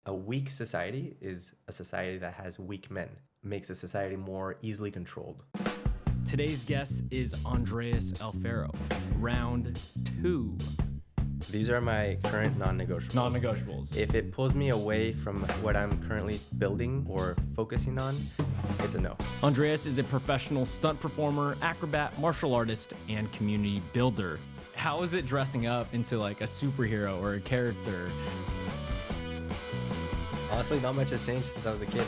A weak society is a society that has weak men. Makes a society more easily controlled. Today's guest is Andreas Alfaro. Round 2. These are my current non-negotiables. Non-negotiables. If it pulls me away from what I'm currently building or focusing on, it's a no. Andreas is a professional stunt performer, acrobat, martial artist, and community builder. How is it dressing up into like a superhero or a character? Honestly, not much has changed since I was a kid.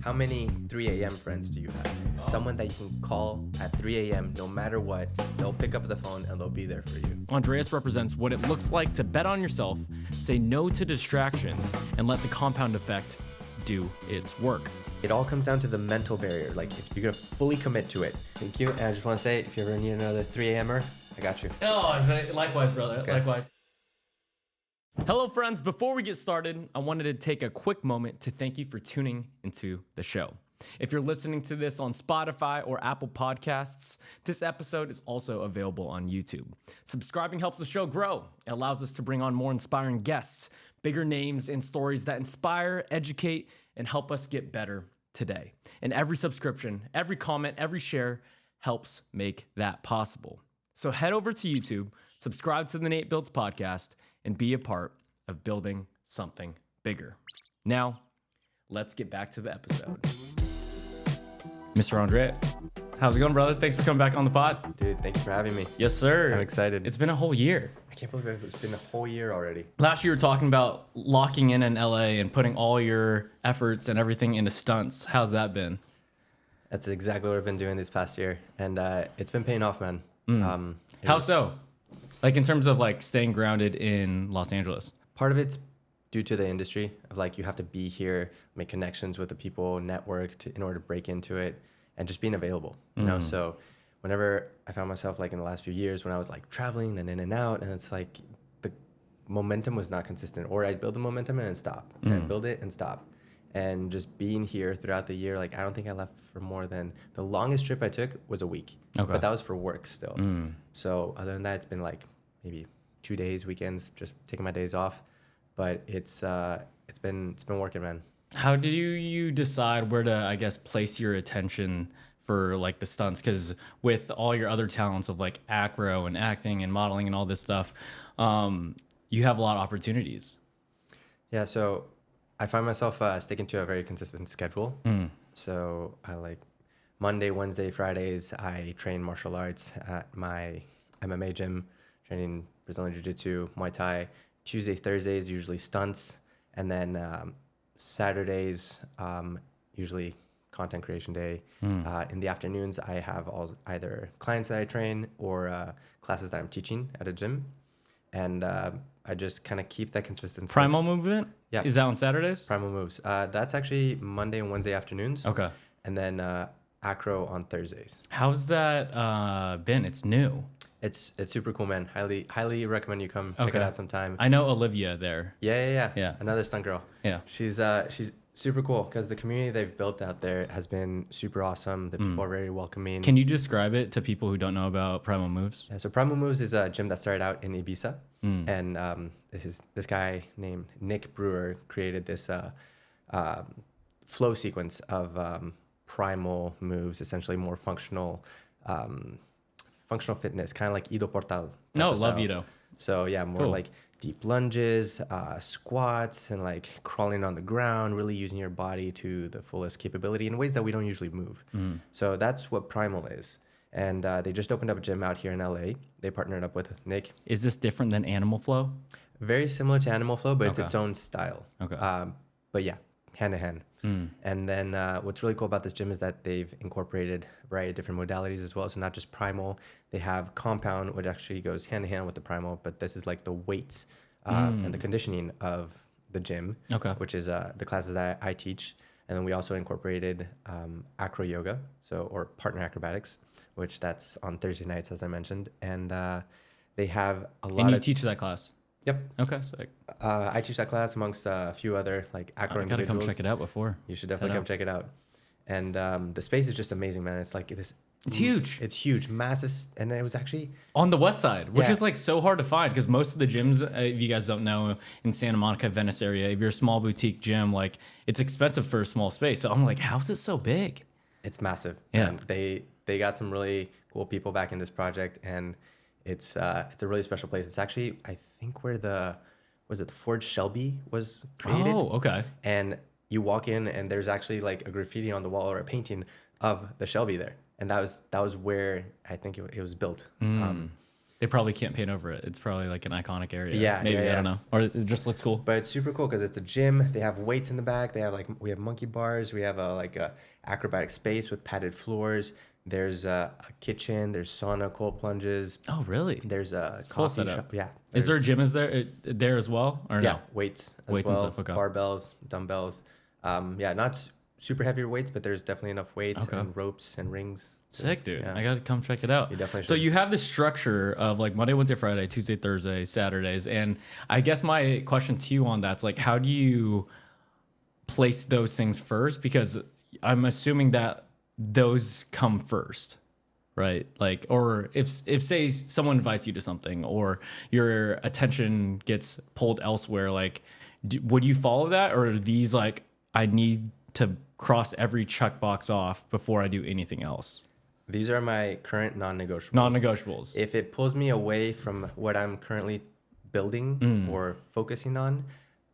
How many 3 a.m. friends do you have? Someone that you can call at 3 a.m. no matter what. They'll pick up the phone and they'll be there for you. Andreas represents what it looks like to bet on yourself, say no to distractions, and let the compound effect do its work. It all comes down to the mental barrier. Like, if you're gonna fully commit to it. Thank you. And I just want to say, if you ever need another 3 a.m.er, I got you. Oh, likewise, brother. Okay. Likewise. Hello, friends. Before we get started, I wanted to take a quick moment to thank you for tuning into the show. If you're listening to this on Spotify or Apple Podcasts, this episode is also available on YouTube. Subscribing helps the show grow. It allows us to bring on more inspiring guests, bigger names, and stories that inspire, educate, and help us get better today. And every subscription, every comment, every share helps make that possible. So head over to YouTube, subscribe to the Nate Biltz podcast, and be a part of building something bigger. Now, let's get back to the episode. Mr. Andreas, how's it going, brother? Thanks for coming back on the pod. Dude, thank you for having me. Yes, sir. I'm excited. It's been a whole year. I can't believe it's been a whole year already. Last year, you were talking about locking in LA and putting all your efforts and everything into stunts. How's that been? That's exactly what I've been doing this past year. And it's been paying off, man. How so? Like in terms of like staying grounded in Los Angeles. Part of it's due to the industry of like, you have to be here, make connections with the people, network in order to break into it, and just being available, you know? So whenever I found myself like in the last few years when I was like traveling and in and out, and it's like the momentum was not consistent, or I'd build the momentum and then stop, and I'd build it and stop. And just being here throughout the year, like I don't think I left for more than, the longest trip I took was a week. Okay. But that was for work still. So other than that, it's been like maybe 2 days, weekends, just taking my days off. But it's been working, man. How did you decide where to, I guess, place your attention for like the stunts? Because with all your other talents of like acro and acting and modeling and all this stuff, you have a lot of opportunities. Yeah, so I find myself sticking to a very consistent schedule. So I like Monday, Wednesday, Fridays, I train martial arts at my MMA gym, training Brazilian Jiu-Jitsu, Muay Thai. Tuesday, Thursdays, usually stunts. And then Saturdays, usually content creation day. In the afternoons, I have either clients that I train or classes that I'm teaching at a gym. And I just kind of keep that consistency. Primal movement? Yeah. Is that on Saturdays? Primal moves. That's actually Monday and Wednesday afternoons. Okay. And then acro on Thursdays. How's that been? It's new. It's super cool, man. Highly recommend you come check it out sometime. I know Olivia there. Yeah. Another stunt girl. Yeah. She's super cool because the community they've built out there has been super awesome. The people are very welcoming. Can you describe it to people who don't know about Primal Moves? Yeah, so Primal Moves is a gym that started out in Ibiza, and this guy named Nick Brewer created this flow sequence of primal moves, essentially more functional fitness, kind of like Ido Portal. No, love Ido. So yeah, more Cool. like deep lunges, squats, and like crawling on the ground, really using your body to the fullest capability in ways that we don't usually move. So that's what Primal is. And they just opened up a gym out here in LA. They partnered up with Nick. Is this different than Animal Flow? Very similar to Animal Flow, but it's Okay. its own style. Okay. But yeah, hand in hand. And then what's really cool about this gym is that they've incorporated a variety of different modalities as well. So not just primal, they have compound, which actually goes hand in hand with the primal, but this is like the weights and the conditioning of the gym, Okay. which is the classes that I teach. And then we also incorporated acro yoga, or partner acrobatics, which that's on Thursday nights, as I mentioned. And they have a lot And you of... teach that class? Yep. Okay, sick. I teach that class amongst a few other like acro I gotta individuals. come check it out before. You should definitely come check it out. And the space is just amazing, man. It's like this It's huge. It's huge, massive, and it was actually On the west side, which Yeah. is like so hard to find because most of the gyms, if you guys don't know, in Santa Monica, Venice area, if you're a small boutique gym, like it's expensive for a small space. So I'm like, how's it so big? it's massive. Yeah. And they got some really cool people back in this project, and it's a really special place. It's actually, I think, where the Ford Shelby was created. Oh, okay. And you walk in, and there's actually like a graffiti on the wall or a painting of the Shelby there, and that was where I think it was built. They probably can't paint over it. It's probably like an iconic area. Yeah, maybe yeah. I don't know, or it just looks cool. But it's super cool because it's a gym. They have weights in the back. We have monkey bars. We have a acrobatic space with padded floors. There's a kitchen. There's sauna, cold plunges. Oh, really? There's a Full coffee setup. shop. Yeah. Is there a gym there as well, or Yeah, no? weights as Weights and well, stuff, okay. barbells, dumbbells. Yeah, not super heavy weights, but there's definitely enough weights Okay. and ropes and rings. Sick, dude. Yeah. I gotta come check it out. You definitely So should. you have the structure of like Monday, Wednesday, Friday, Tuesday, Thursday, Saturdays, and I guess my question to you on that's like, how do you place those things first? Because I'm assuming that those come first, right? Like, or if say someone invites you to something, or your attention gets pulled elsewhere, like, would you follow that, or are these like, I need to cross every checkbox off before I do anything else? These are my current non-negotiables. Non-negotiables. If it pulls me away from what I'm currently building or focusing on,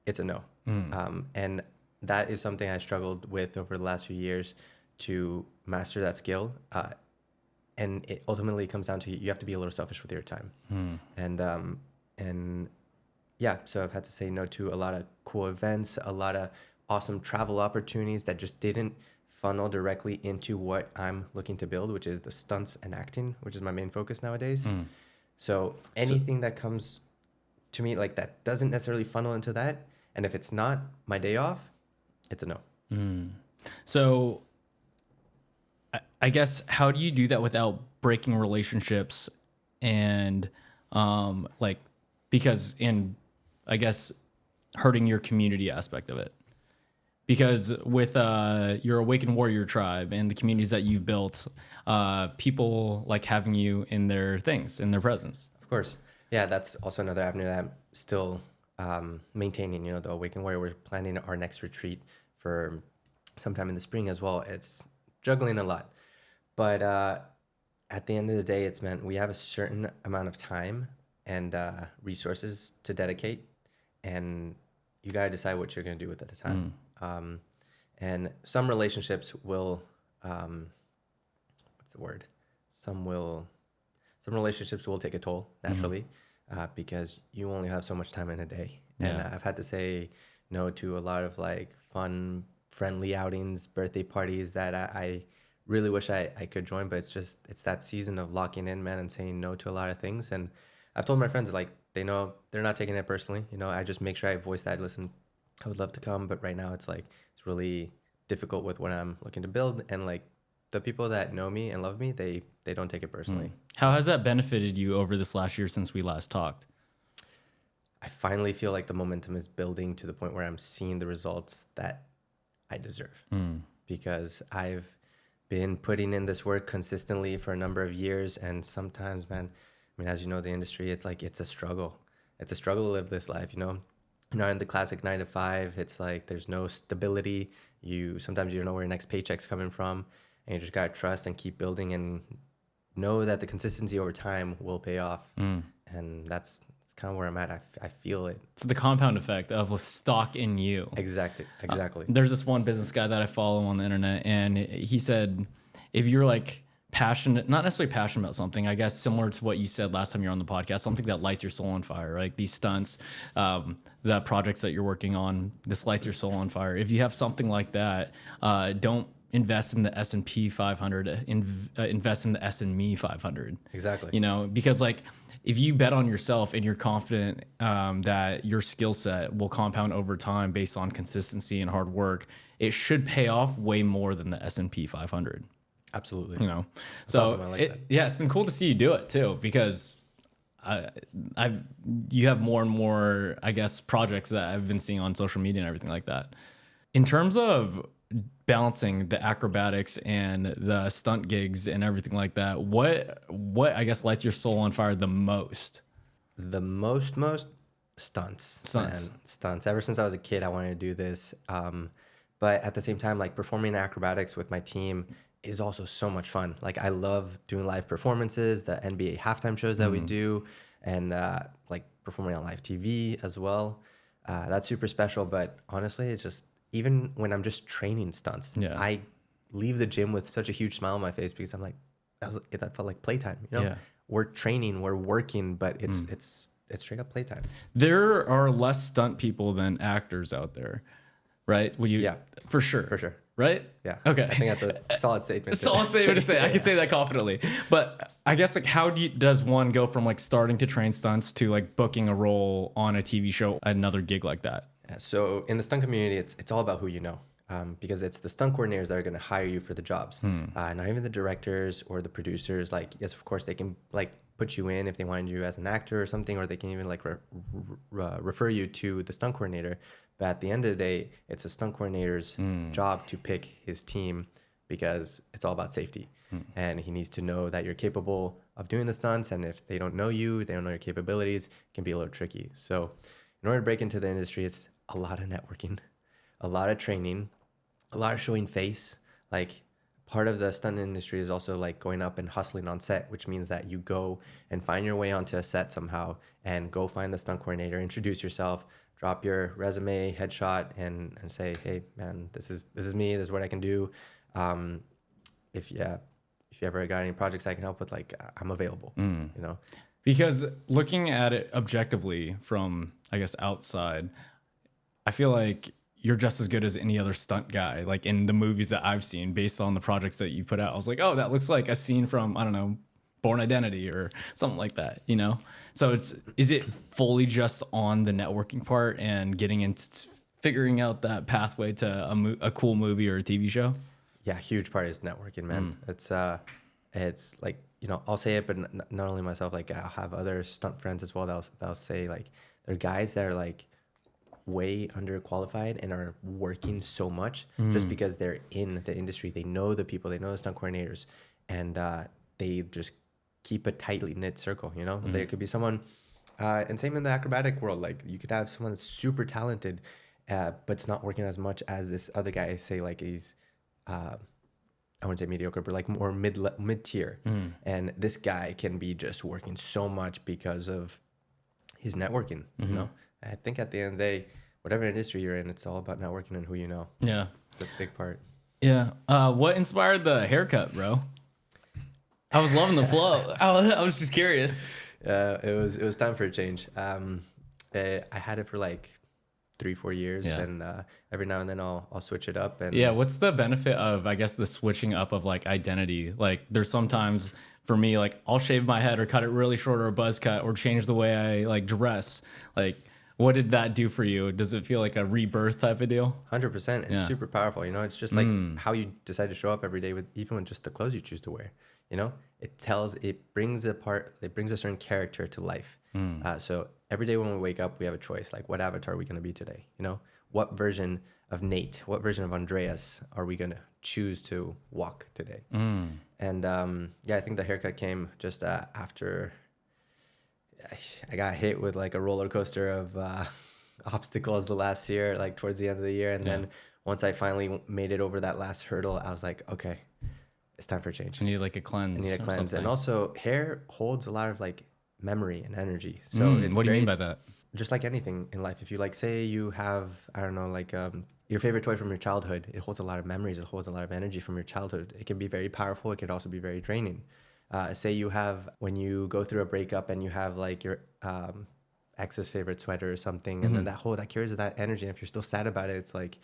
it's a no. And that is something I struggled with over the last few years to master that skill. And it ultimately comes down to you have to be a little selfish with your time. And yeah, so I've had to say no to a lot of cool events, a lot of awesome travel opportunities that just didn't funnel directly into what I'm looking to build, which is the stunts and acting, which is my main focus nowadays. So anything that comes to me like that doesn't necessarily funnel into that, and if it's not my day off, it's a no. So I guess, how do you do that without breaking relationships and like, because in, I guess, hurting your community aspect of it? Because with your Awaken Warrior tribe and the communities that you've built, people like having you in their things, in their presence. Of course. Yeah, that's also another avenue that I'm still maintaining. You know, the Awaken Warrior, we're planning our next retreat for sometime in the spring as well. It's juggling a lot. But at the end of the day, it's meant we have a certain amount of time and resources to dedicate. And you got to decide what you're going to do with it at the time. And some relationships will, what's the word? Some relationships will take a toll naturally because you only have so much time in a day. And I've had to say no to a lot of like fun, friendly outings, birthday parties that I really wish I could join, but it's that season of locking in, man, and saying no to a lot of things. And I've told my friends, like, they know they're not taking it personally. You know, I just make sure I voice that. Listen, I would love to come, but right now it's like, it's really difficult with what I'm looking to build. And like the people that know me and love me, they don't take it personally. How has that benefited you over this last year since we last talked? I finally feel like the momentum is building to the point where I'm seeing the results that I deserve because I've been putting in this work consistently for a number of years. And sometimes, man, I mean, as you know, the industry, it's like, it's a struggle. It's a struggle to live this life, you know? Not in the classic 9 to 5. It's like there's no stability. Sometimes you don't know where your next paycheck's coming from, and you just gotta trust and keep building and know that the consistency over time will pay off. And that's kind of where I'm at. I feel it. It's the compound effect of stock in you. Exactly. There's this one business guy that I follow on the internet, and he said, if you're like passionate, not necessarily passionate about something, I guess similar to what you said last time you were on the podcast, something that lights your soul on fire, like these stunts, the projects that you're working on, this lights your soul on fire. If you have something like that, don't invest in the S&P 500, invest in the S&Me 500. Exactly. You know, because like, if you bet on yourself and you're confident that your skill set will compound over time based on consistency and hard work, it should pay off way more than the S&P 500. Absolutely. You know, That's awesome. I like that. Yeah, it's been cool to see you do it too, because you have more and more, I guess, projects that I've been seeing on social media and everything like that. In terms of balancing the acrobatics and the stunt gigs and everything like that, what I guess lights your soul on fire the most? The most stunts. Stunts. Man, stunts. Ever since I was a kid, I wanted to do this. But at the same time, like performing acrobatics with my team is also so much fun. Like I love doing live performances, the NBA halftime shows that we do, and like performing on live TV as well. That's super special. But honestly, it's just even when I'm just training stunts, Yeah. I leave the gym with such a huge smile on my face because I'm like, that felt like playtime. You know, Yeah. we're training, we're working, but it's straight up playtime. There are less stunt people than actors out there, right? Would you? Yeah. For sure. For sure. Right? Yeah. Okay. I think that's a solid statement. Solid statement to say. I can say that confidently. But I guess like how does one go from like starting to train stunts to like booking a role on a TV show, another gig like that? Yeah, so in the stunt community, it's all about who you know, because it's the stunt coordinators that are going to hire you for the jobs, not even the directors or the producers. Like, yes, of course, they can like put you in if they wanted you as an actor or something, or they can even like refer you to the stunt coordinator. But at the end of the day, it's the stunt coordinator's job to pick his team because it's all about safety. And he needs to know that you're capable of doing the stunts. And if they don't know you, they don't know your capabilities, it can be a little tricky. So in order to break into the industry, it's a lot of networking, a lot of training, a lot of showing face. Like part of the stunt industry is also like going up and hustling on set, which means that you go and find your way onto a set somehow and go find the stunt coordinator, introduce yourself, drop your resume, headshot, and say, hey man, this is me, this is what I can do. If you ever got any projects I can help with, like I'm available, you know? Because looking at it objectively from, I guess, outside, I feel like you're just as good as any other stunt guy. Like in the movies that I've seen, based on the projects that you put out, I was like, oh, that looks like a scene from, I don't know, Born Identity or something like that, you know? So is it fully just on the networking part and getting into figuring out that pathway to a cool movie or a TV show? Yeah, huge part is networking, man. It's like, you know, I'll say it, but not only myself, like I'll have other stunt friends as well that'll say like they're guys that are like way underqualified and are working so much just because they're in the industry. They know the people, they know the stunt coordinators, and they just keep a tightly knit circle, you know? There could be someone, and same in the acrobatic world, like you could have someone that's super talented, but it's not working as much as this other guy, say like he's, I wouldn't say mediocre, but like more mid tier. And this guy can be just working so much because of his networking, you know? I think at the end of the day, whatever industry you're in, it's all about networking and who you know. Yeah. It's a big part. Yeah. What inspired the haircut, bro? I was loving the flow. I was just curious. It was time for a change. I had it for like 3-4 years, Yeah. and every now and then I'll switch it up. And Yeah, what's the benefit of, I guess, the switching up of like identity? Like there's sometimes for me, like I'll shave my head or cut it really short or a buzz cut or change the way I like dress. Like what did that do for you? Does it feel like a rebirth type of deal? 100%. It's super powerful. You know, it's just like how you decide to show up every day with even with just the clothes you choose to wear. You know, it brings a certain character to life. So every day when we wake up, we have a choice. Like, what avatar are we going to be today? You know, what version of Nate, what version of Andreas are we going to choose to walk today? And yeah, I think the haircut came just after I got hit with like a roller coaster of obstacles the last year, like towards the end of the year. And then once I finally made it over that last hurdle, I was like, okay, it's time for a change. I need like a cleanse. I need a cleanse. Something. And also hair holds a lot of like memory and energy. So it's what do you mean by that? just like anything in life. If you like, say you have, I don't know, like your favorite toy from your childhood, it holds a lot of memories. It holds a lot of energy from your childhood. It can be very powerful. It can also be very draining. Say you have, when you go through a breakup and you have like your ex's favorite sweater or something, and then that carries that energy. And if you're still sad about it, it's like,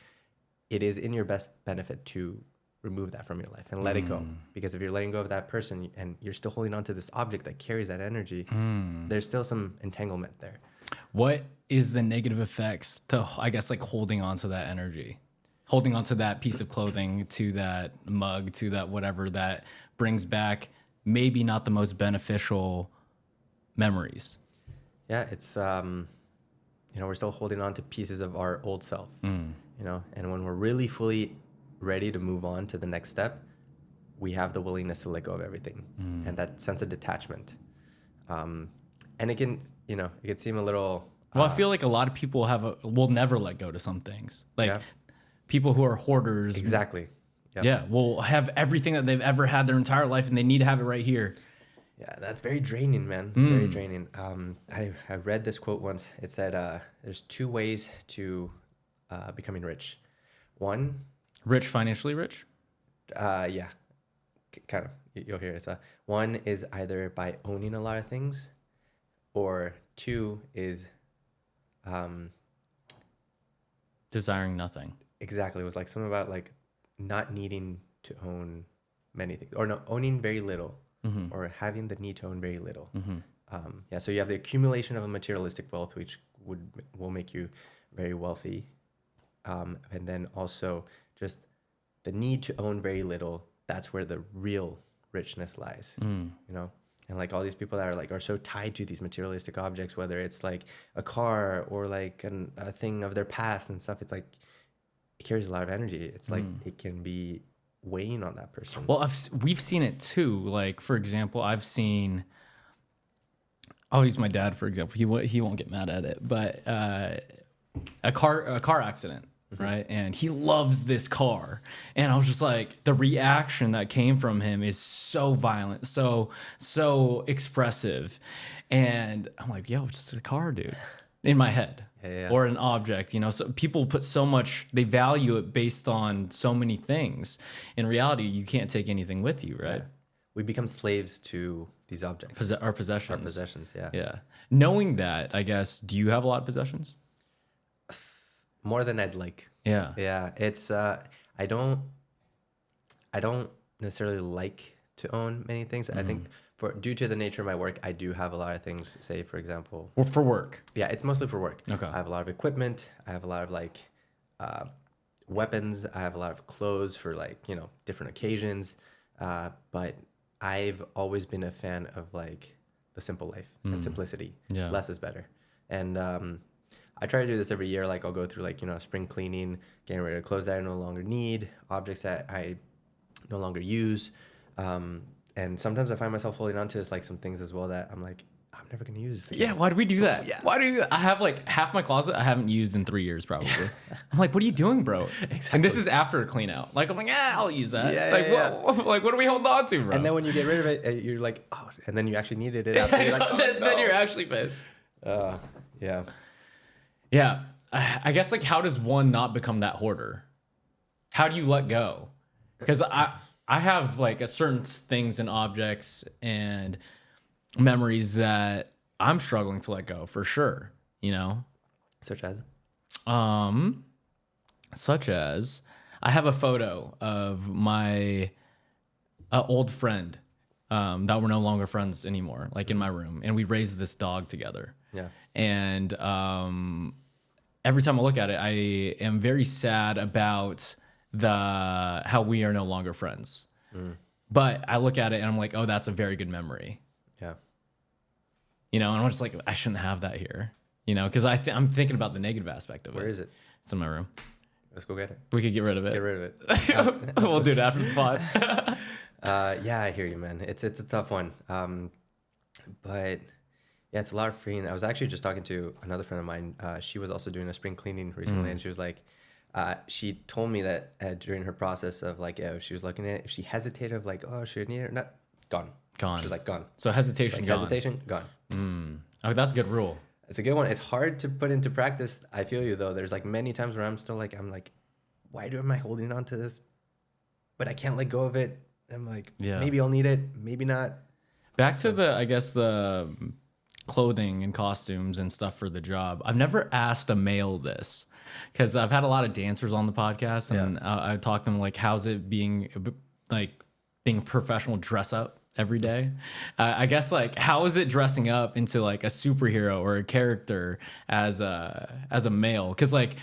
it is in your best benefit to remove that from your life and let it go. Because if you're letting go of that person and you're still holding on to this object that carries that energy, there's still some entanglement there. What is the negative effects to, I guess, like holding on to that energy, holding on to that piece of clothing, to that mug, to that whatever that brings back maybe not the most beneficial memories? Yeah, it's, you know, we're still holding on to pieces of our old self, you know, and when we're really fully ready to move on to the next step, we have the willingness to let go of everything, and that sense of detachment. And it can, it can seem a little. Well, I feel like a lot of people will never let go to some things. Like Yeah. people who are hoarders. Exactly. Yep. Yeah, will have everything that they've ever had their entire life, and they need to have it right here. Yeah, that's very draining, man. It's very draining. I read this quote once. It said, "There's two ways to becoming rich. One, Rich, financially rich? yeah, kind of. You'll hear it. One is either by owning a lot of things, or two is Desiring nothing. exactly. It was like something about like not needing to own many things, or no, owning very little, or having the need to own very little. Yeah, so you have the accumulation of a materialistic wealth, which will make you very wealthy, and then also just the need to own very little. That's where the real richness lies. And like all these people that are so tied to these materialistic objects, whether it's like a car or like a thing of their past and stuff. It's like it carries a lot of energy. It's like it can be weighing on that person. Well, we've seen it too. Like, for example, I'll use my dad, for example. He won't get mad at it, but a car accident, right? And he loves this car. And I was just like, the reaction that came from him is so violent, so expressive. And I'm like, yo, it's just a car, dude, in my head. Yeah. Or an object, so people put so much, they value it based on so many things. In reality, you can't take anything with you, right? Yeah. We become slaves to these objects. Our possessions. Our possessions, yeah. Yeah. Knowing that, I guess, do you have a lot of possessions? More than I'd like. Yeah. Yeah. It's I don't necessarily like to own many things. I think due to the nature of my work, I do have a lot of things, say for example. Or for work. Yeah, it's mostly for work. Okay. I have a lot of equipment. I have a lot of like weapons. I have a lot of clothes for like, different occasions. But I've always been a fan of like the simple life and simplicity. Yeah. Less is better. And I try to do this every year. Like I'll go through like, spring cleaning, getting rid of clothes that I no longer need, objects that I no longer use. And sometimes I find myself holding on to like some things as well that I'm like, I'm never going to use this again. Yeah, why do we do that? Yeah. Why do we do that? I have like half my closet I haven't used in 3 years probably. I'm like, what are you doing, bro? Exactly. And this is after a clean out. Like, I'm like, I'll use that. Yeah, like, yeah, what are we holding on to, bro? And then when you get rid of it, you're like, oh, and then you actually needed it after. You're like, oh, then you're actually pissed. Yeah. Yeah. I guess like how does one not become that hoarder? How do you let go? Because I have like a certain things and objects and memories that I'm struggling to let go for sure, Such as? Such as I have a photo of my old friend that we're no longer friends anymore, like in my room, and we raised this dog together. Yeah. And every time I look at it, I am very sad about how we are no longer friends. But I look at it and I'm like, oh, that's a very good memory. Yeah. And I'm just like, I shouldn't have that here, because I'm thinking about the negative aspect of it. Where is it? It's in my room. Let's go get it. We could get rid of it. Get rid of it. We'll do it after the pod. Yeah, I hear you, man. It's a tough one. But yeah, it's a lot of freeing. I was actually just talking to another friend of mine. She was also doing a spring cleaning recently, and she was like, she told me that during her process of like, she was looking at it, if she hesitated of like, oh, should I need it or not? Gone. She's like, gone. So hesitation, like, gone. Hesitation, gone. Oh, that's a good rule. It's a good one. It's hard to put into practice. I feel you though. There's like many times where I'm like, why am I holding on to this? But I can't let go of it. I'm like, maybe I'll need it, maybe not. Back to the clothing and costumes and stuff for the job. I've never asked a male this because I've had a lot of dancers on the podcast, and I talk to them like, how's it being a professional dress up every day? I guess like, how is it dressing up into like a superhero or a character as a male? Because like,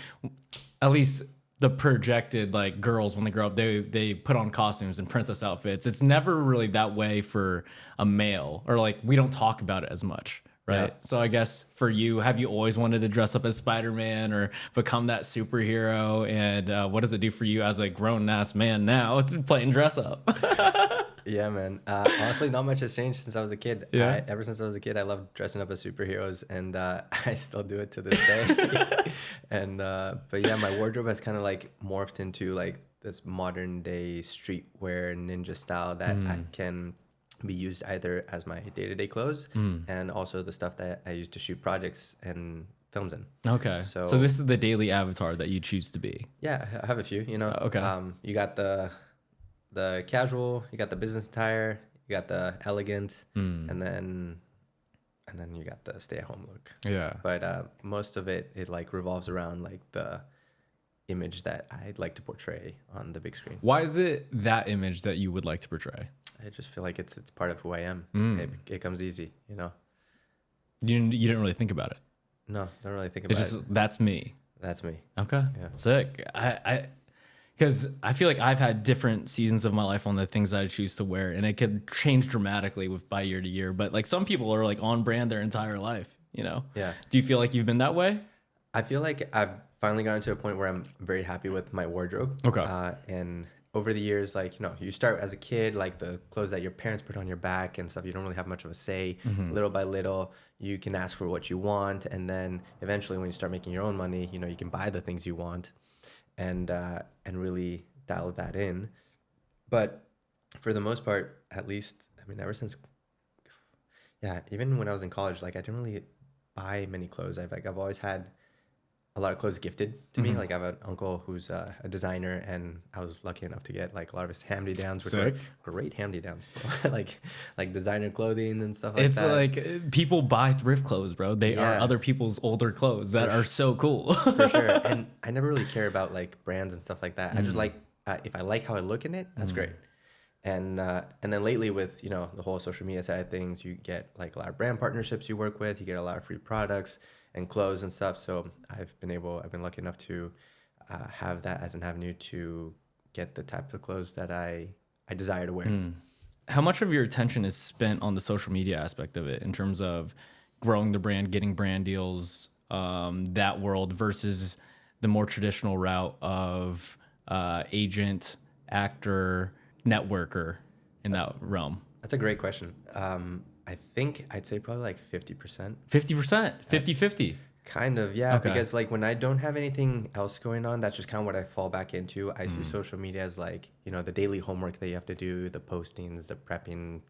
at least the projected like girls when they grow up, they put on costumes and princess outfits. It's never really that way for a male, or like we don't talk about it as much, right? Yeah. So I guess for you, have you always wanted to dress up as Spider-Man or become that superhero? And what does it do for you as a grown-ass man now playing dress up? Yeah, man. Honestly, not much has changed since I was a kid. Yeah. Ever since I was a kid, I loved dressing up as superheroes, and I still do it to this day. And but yeah, my wardrobe has kind of like morphed into like this modern day streetwear ninja style that I can be used either as my day-to-day clothes and also the stuff that I use to shoot projects and films in. Okay. So this is the daily avatar that you choose to be. Yeah, I have a few, you know. Okay. You got the casual, you got the business attire, you got the elegant, and then you got the stay-at-home look. Yeah. But most of it like revolves around like the image that I'd like to portray on the big screen. Why is it that image that you would like to portray? I just feel like it's part of who I am. It comes easy, you know. You didn't really think about it. No, don't really think It's about just it. that's me. That's me. Okay. Yeah. Sick. Because I feel like I've had different seasons of my life on the things that I choose to wear, and it could change dramatically by year to year. But like some people are like on brand their entire life, you know? Yeah. Do you feel like you've been that way? I feel like I've finally gotten to a point where I'm very happy with my wardrobe. Okay. And over the years, like, you know, you start as a kid, like the clothes that your parents put on your back and stuff, you don't really have much of a say. Little by little, you can ask for what you want. And then eventually when you start making your own money, you know, you can buy the things you want and really dial that in. But for the most part, at least, I mean, ever since, yeah, even when I was in college, like I didn't really buy many clothes. I've always had a lot of clothes gifted to me. Like I have an uncle who's a designer, and I was lucky enough to get like a lot of his hand-me-downs, which are Sick. great hand-me-downs, like designer clothing and stuff like It's that. like people buy thrift clothes, bro. They are Yeah. other people's older clothes that are so cool. For sure. And I never really care about like brands and stuff like that. I just like if I like how I look in it, that's great. And then lately with, you know, the whole social media side of things, you get like a lot of brand partnerships you work with, you get a lot of free products and clothes and stuff. So I've been lucky enough to have that as an avenue to get the type of clothes that I desire to wear. How much of your attention is spent on the social media aspect of it in terms of growing the brand, getting brand deals, that world versus the more traditional route of agent, actor, networker in that realm? That's a great question. I think I'd say probably like 50%. 50%, 50-50. Kind of, yeah. Okay. Because like when I don't have anything else going on, that's just kind of what I fall back into. I see social media as like, you know, the daily homework that you have to do, the postings, the prepping,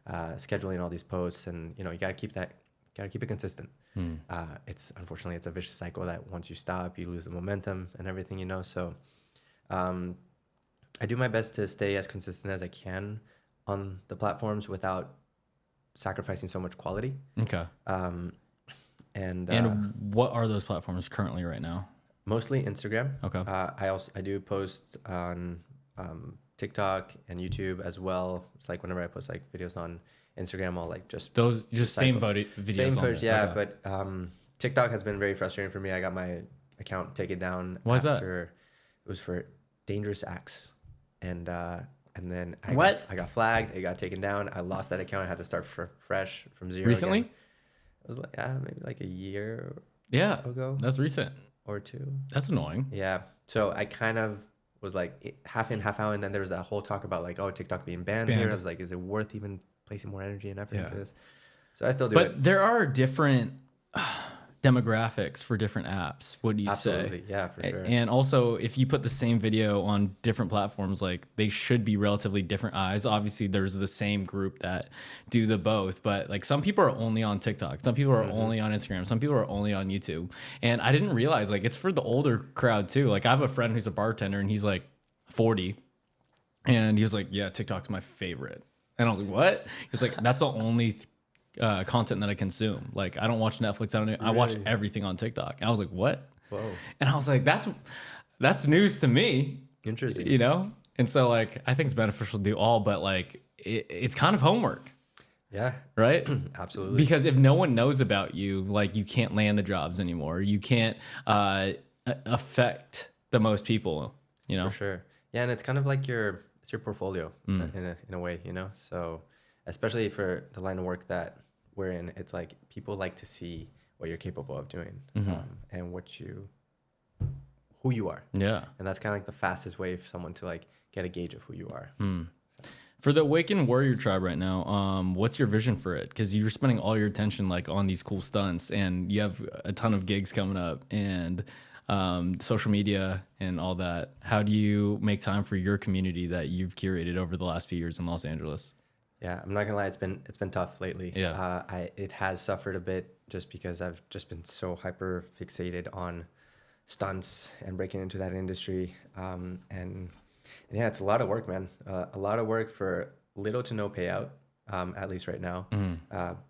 scheduling all these posts, and you know, you gotta keep it consistent. Unfortunately it's a vicious cycle that once you stop, you lose the momentum and everything, you know. So, I do my best to stay as consistent as I can on the platforms without sacrificing so much quality. Okay. And what are those platforms currently right now? mostly Instagram. Okay. I do post on TikTok and YouTube as well. It's like whenever I post like videos on Instagram, I'll like just Those just same cycle. videos. Same on footage, there. yeah. Okay. But TikTok has been very frustrating for me. I got my account taken down Why is that? after it was for dangerous acts, and then I got flagged. It got taken down. I lost that account. I had to start fresh from zero. Recently? Again. It was like maybe like a year Yeah. ago That's recent. or two. That's annoying. Yeah. So I kind of was like half in, half out, and then there was that whole talk about like, oh, TikTok being banned here. I was like, is it worth even placing more energy and effort into this? So I still do it. But there are different demographics for different apps. What do you Absolutely. say? Yeah, for sure. And also, if you put the same video on different platforms, like they should be relatively different eyes. Obviously, there's the same group that do the both, but like some people are only on TikTok, some people are only on Instagram, some people are only on YouTube. And I didn't realize like it's for the older crowd too. Like I have a friend who's a bartender and he's like 40, and he was like, "Yeah, TikTok's my favorite." And I was like, "What?" He's like, "That's the only content that I consume. Like I don't watch Netflix. I watch everything on TikTok." And I was like, "What?" Whoa. And I was like, that's news to me, Interesting. you know? And so like, I think it's beneficial to do all, but like it's kind of homework, Yeah. right? Absolutely. Because if no one knows about you, like you can't land the jobs anymore. You can't affect the most people, you know? For sure. Yeah, and it's kind of like it's your portfolio in a way, you know. So especially for the line of work that wherein it's like people like to see what you're capable of doing, and who you are. Yeah. And that's kind of like the fastest way for someone to like get a gauge of who you are. For the Awaken Warrior tribe right now, what's your vision for it? Because you're spending all your attention like on these cool stunts, and you have a ton of gigs coming up, and social media and all that. How do you make time for your community that you've curated over the last few years in Los Angeles? Yeah, I'm not gonna lie, it's been tough lately. Yeah. It has suffered a bit just because I've just been so hyper fixated on stunts and breaking into that industry. And yeah, it's a lot of work, man. A lot of work for little to no payout, at least right now.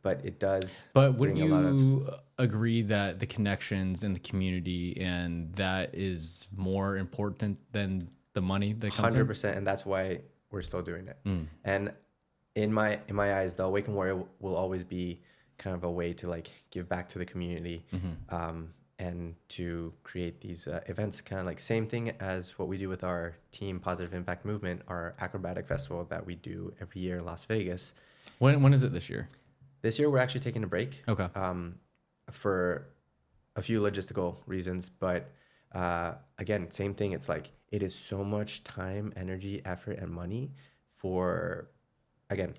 But it does. But wouldn't bring a lot you agree that the connections in the community and that is more important than the money that comes in? 100%, and that's why we're still doing it. And in my eyes, the Awaken Warrior will always be kind of a way to like give back to the community, and to create these events, kind of like same thing as what we do with our team Positive Impact Movement, our acrobatic festival that we do every year in Las Vegas. When is it this year? This year we're actually taking a break. Okay. For a few logistical reasons, but again, same thing. It's like it is so much time, energy, effort, and money for, again,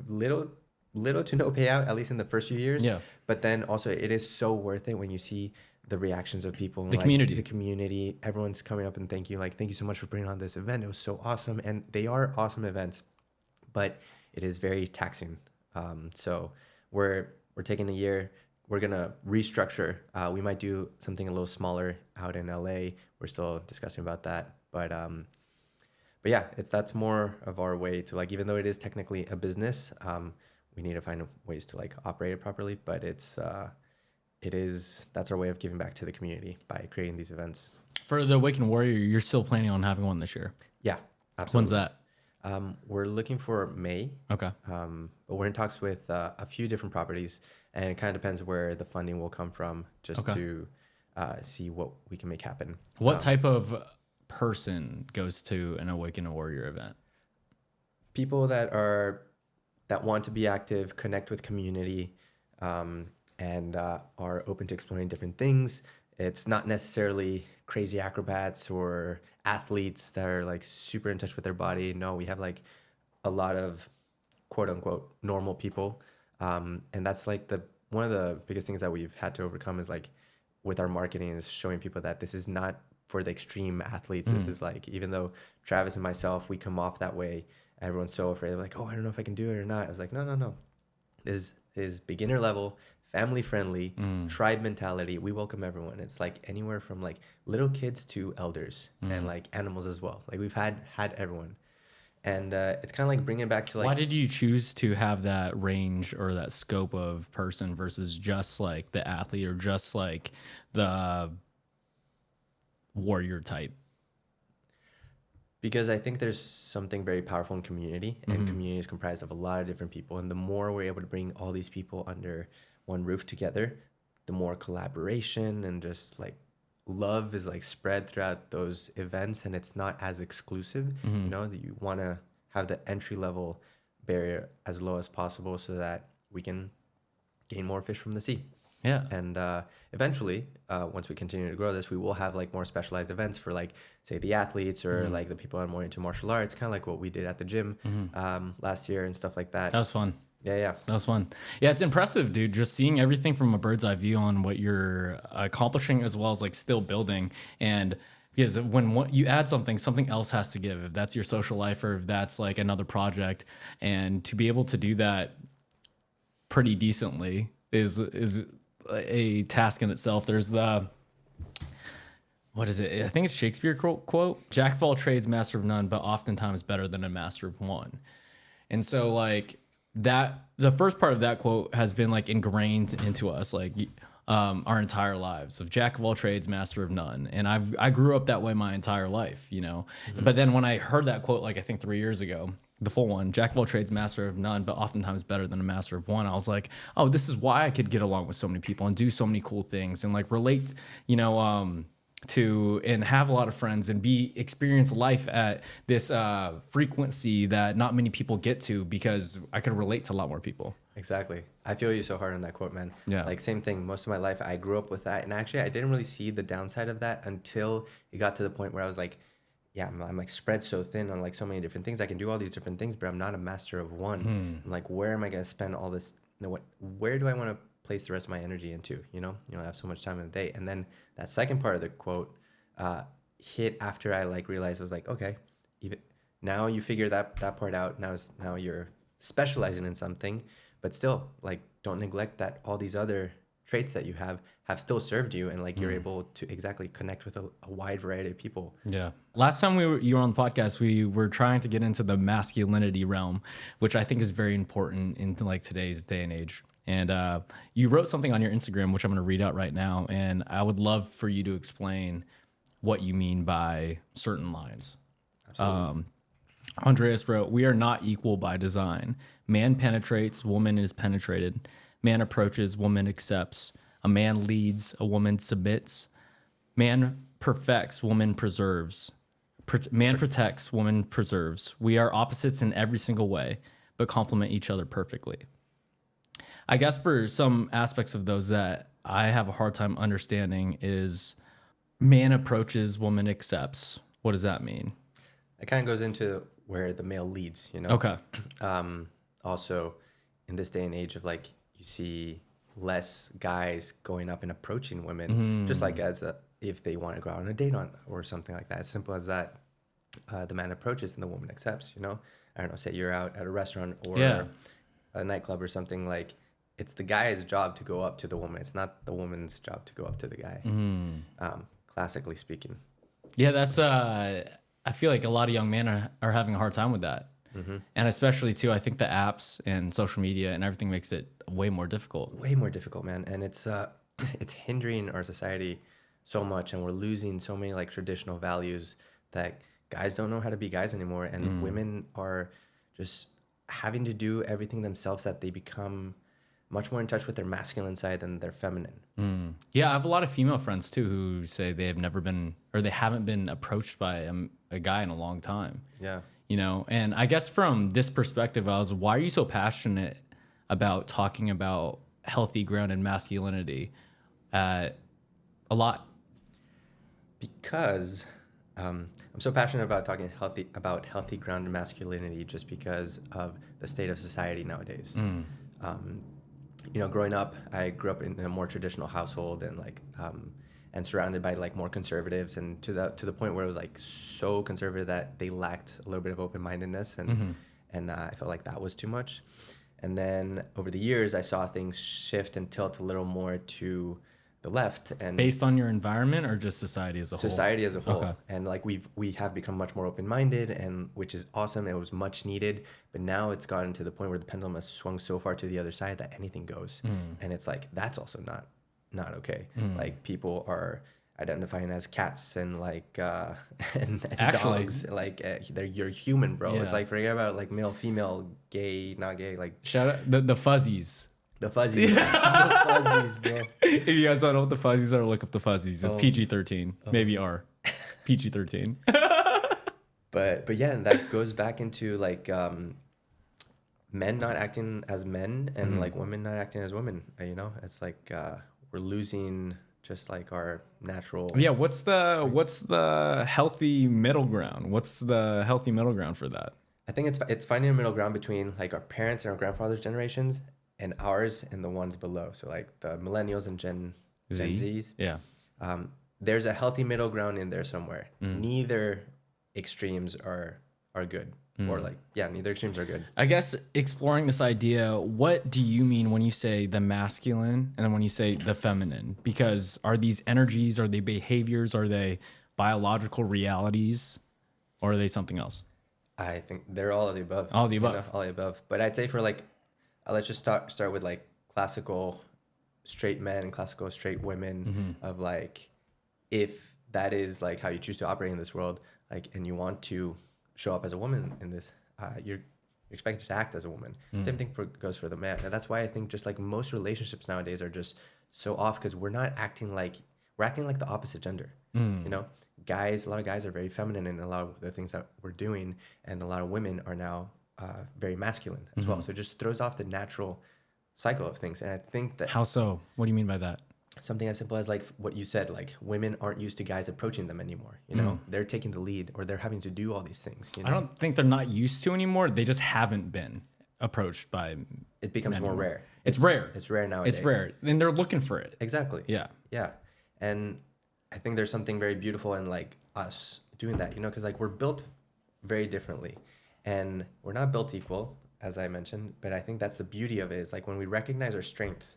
little to no payout, at least in the first few years. Yeah. But then also it is so worth it when you see the reactions of people, The community, everyone's coming up and thank you so much for bringing on this event. It was so awesome. And they are awesome events, but it is very taxing. So we're taking a year. We're gonna restructure. We might do something a little smaller out in LA. We're still discussing about that, but yeah, that's more of our way to like, even though it is technically a business, we need to find ways to like operate it properly. But that's our way of giving back to the community by creating these events. For the Awaken Warrior, you're still planning on having one this year? Yeah, absolutely. When's that? We're looking for May. Okay. But we're in talks with a few different properties, and it kind of depends where the funding will come from, just to see what we can make happen. What type of person goes to an Awaken Warrior event? People that want to be active, connect with community, and are open to exploring different things. It's not necessarily crazy acrobats or athletes that are like super in touch with their body. No, we have like a lot of quote unquote normal people. And that's like one of the biggest things that we've had to overcome is like with our marketing is showing people that this is not for the extreme athletes. This is like, even though Travis and myself, we come off that way, everyone's so afraid. They're like, oh, I don't know if I can do it or not. I was like, no. This is beginner level, family friendly, tribe mentality. We welcome everyone. It's like anywhere from like little kids to elders and like animals as well. Like we've had everyone. And it's kind of like bringing it back to like... Why did you choose to have that range or that scope of person versus just like the athlete or just like the warrior type? Because I think there's something very powerful in community, and community is comprised of a lot of different people. And the more we're able to bring all these people under one roof together, the more collaboration and just like love is like spread throughout those events, and it's not as exclusive. You know, you want to have the entry level barrier as low as possible so that we can gain more fish from the sea. Yeah. And eventually, once we continue to grow this, we will have like more specialized events for like, say, the athletes or like the people that are more into martial arts, kind of like what we did at the gym last year and stuff like that. That was fun. Yeah. That was fun. Yeah, it's impressive, dude. Just seeing everything from a bird's eye view on what you're accomplishing as well as like still building. And because when you add something else has to give. If that's your social life or if that's like another project, and to be able to do that pretty decently is a task in itself. There's what is it? I think it's Shakespeare quote, "Jack of all trades, master of none, but oftentimes better than a master of one." And so like that, the first part of that quote has been like ingrained into us, like our entire lives, of jack of all trades, master of none. And I grew up that way my entire life, you know. But then when I heard that quote, like I think 3 years ago, the full one, jack of all trades, master of none, but oftentimes better than a master of one, I was like, oh, this is why I could get along with so many people and do so many cool things and like relate, you know, and have a lot of friends and experience life at this frequency that not many people get to, because I could relate to a lot more people. Exactly. I feel you so hard on that quote, man. Yeah. Like same thing. Most of my life, I grew up with that, and actually, I didn't really see the downside of that until it got to the point where I was like, yeah, I'm like spread so thin on like so many different things. I can do all these different things, but I'm not a master of one. I'm like, where am I gonna spend all this? Where do I want to place the rest of my energy into? I have so much time in the day. And then that second part of the quote hit after I like realized. I was like, okay, even now you figure that part out. Now you're specializing in something, but still, like, don't neglect that all these other traits that you have still served you, and like you're able to exactly connect with a wide variety of people. Yeah. Last time you were on the podcast, we were trying to get into the masculinity realm, which I think is very important in like today's day and age. And you wrote something on your Instagram, which I'm going to read out right now, and I would love for you to explain what you mean by certain lines. Absolutely. Andreas wrote, "We are not equal by design. Man penetrates, woman is penetrated. Man approaches, woman accepts. A man leads, a woman submits. Man perfects, woman preserves. Man protects, woman preserves. We are opposites in every single way, but complement each other perfectly." I guess for some aspects of those that I have a hard time understanding is man approaches, woman accepts. What does that mean? It kind of goes into where the male leads, Okay. Also, in this day and age of like, you see less guys going up and approaching women, just like if they want to go out on a date or something like that. As simple as that, the man approaches and the woman accepts. I don't know. Say you're out at a restaurant or a nightclub or something, like it's the guy's job to go up to the woman. It's not the woman's job to go up to the guy. Classically speaking. Yeah, that's I feel like a lot of young men are having a hard time with that. And especially too, I think the apps and social media and everything makes it way more difficult. Way more difficult, man. And it's it's hindering our society so much, and we're losing so many like traditional values that guys don't know how to be guys anymore, and women are just having to do everything themselves, that they become much more in touch with their masculine side than their feminine. Yeah, I have a lot of female friends too who say they have never been, or they haven't been approached by a guy in a long time. Yeah. And I guess from this perspective, why are you so passionate about talking about healthy grounded masculinity a lot? Because I'm so passionate about talking healthy grounded masculinity, just because of the state of society nowadays. Growing up, I grew up in a more traditional household, and and surrounded by like more conservatives, and to the point where it was like so conservative that they lacked a little bit of open-mindedness, and I felt like that was too much. And then over the years, I saw things shift and tilt a little more to the left. And based on your environment or just society as a whole? Society as a whole. Okay. And like we have become much more open-minded, and which is awesome. It was much needed, but now it's gotten to the point where the pendulum has swung so far to the other side that anything goes. And it's like, that's also not okay. Like, people are identifying as cats and like and Actually, dogs, like you're human, bro. Yeah. It's like, forget about like male, female, gay, not gay, like shout out the fuzzies. the fuzzies. The fuzzies, bro. If you guys don't know what the fuzzies are, look up the fuzzies. It's PG-13, maybe R. PG-13. But yeah, and that goes back into like men not acting as men, and like women not acting as women. It's like we're losing just like our natural. Yeah, what's the healthy middle ground? What's the healthy middle ground for that? I think it's finding a middle ground between like our parents and our grandfathers' generations and ours and the ones below. So like the millennials and Gen Zs. Yeah. There's a healthy middle ground in there somewhere. Neither extremes are good. Or like, yeah, neither extremes are good. I guess exploring this idea, what do you mean when you say the masculine and then when you say the feminine? Because are these energies, are they behaviors, are they biological realities, or are they something else? I think they're all of the above. All of the above. All of the above. But I'd say for like, let's just start with like classical straight men and classical straight women, of like, if that is like how you choose to operate in this world, like, and you want to show up as a woman in this, you're expected to act as a woman. Same thing goes for the man. And that's why I think just like most relationships nowadays are just so off, because we're we're acting like the opposite gender. You know, a lot of guys are very feminine in a lot of the things that we're doing, and a lot of women are now very masculine as well. So it just throws off the natural cycle of things. And I think that How so? What do you mean by that? something as simple as like what you said, like women aren't used to guys approaching them anymore. You know, they're taking the lead, or they're having to do all these things. You know? I don't think they're not used to anymore. They just haven't been approached by. It becomes more anymore. rare. It's rare. It's rare nowadays. It's rare, and they're looking for it. Exactly. Yeah. Yeah. And I think there's something very beautiful in like us doing that, you know, because like we're built very differently, and we're not built equal, as I mentioned. But I think that's the beauty of it, is like when we recognize our strengths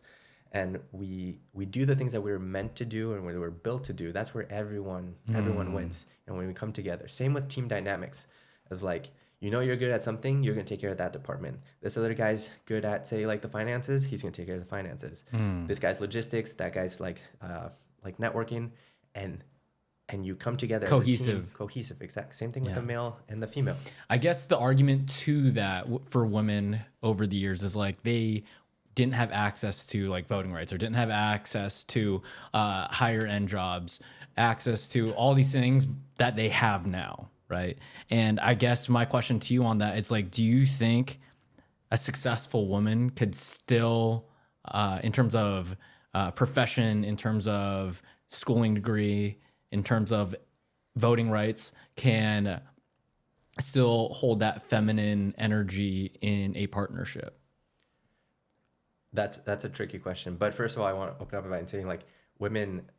and we do the things that we were meant to do and we were built to do, that's where everyone wins. And when we come together, same with team dynamics. It was like, you know, you're good at something, you're going to take care of that department. This other guy's good at, say, like the finances, he's going to take care of the finances. This guy's logistics, that guy's like networking, and you come together Cohesive. as a team. Cohesive, exact. Same thing with the male and the female. I guess the argument to that for women over the years is like they didn't have access to like voting rights, or didn't have access to higher end jobs, access to all these things that they have now, right? And I guess my question to you on that is like, do you think a successful woman could still, in terms of profession, in terms of schooling degree, in terms of voting rights, can still hold that feminine energy in a partnership? That's a tricky question. But first of all, I want to open up by saying like women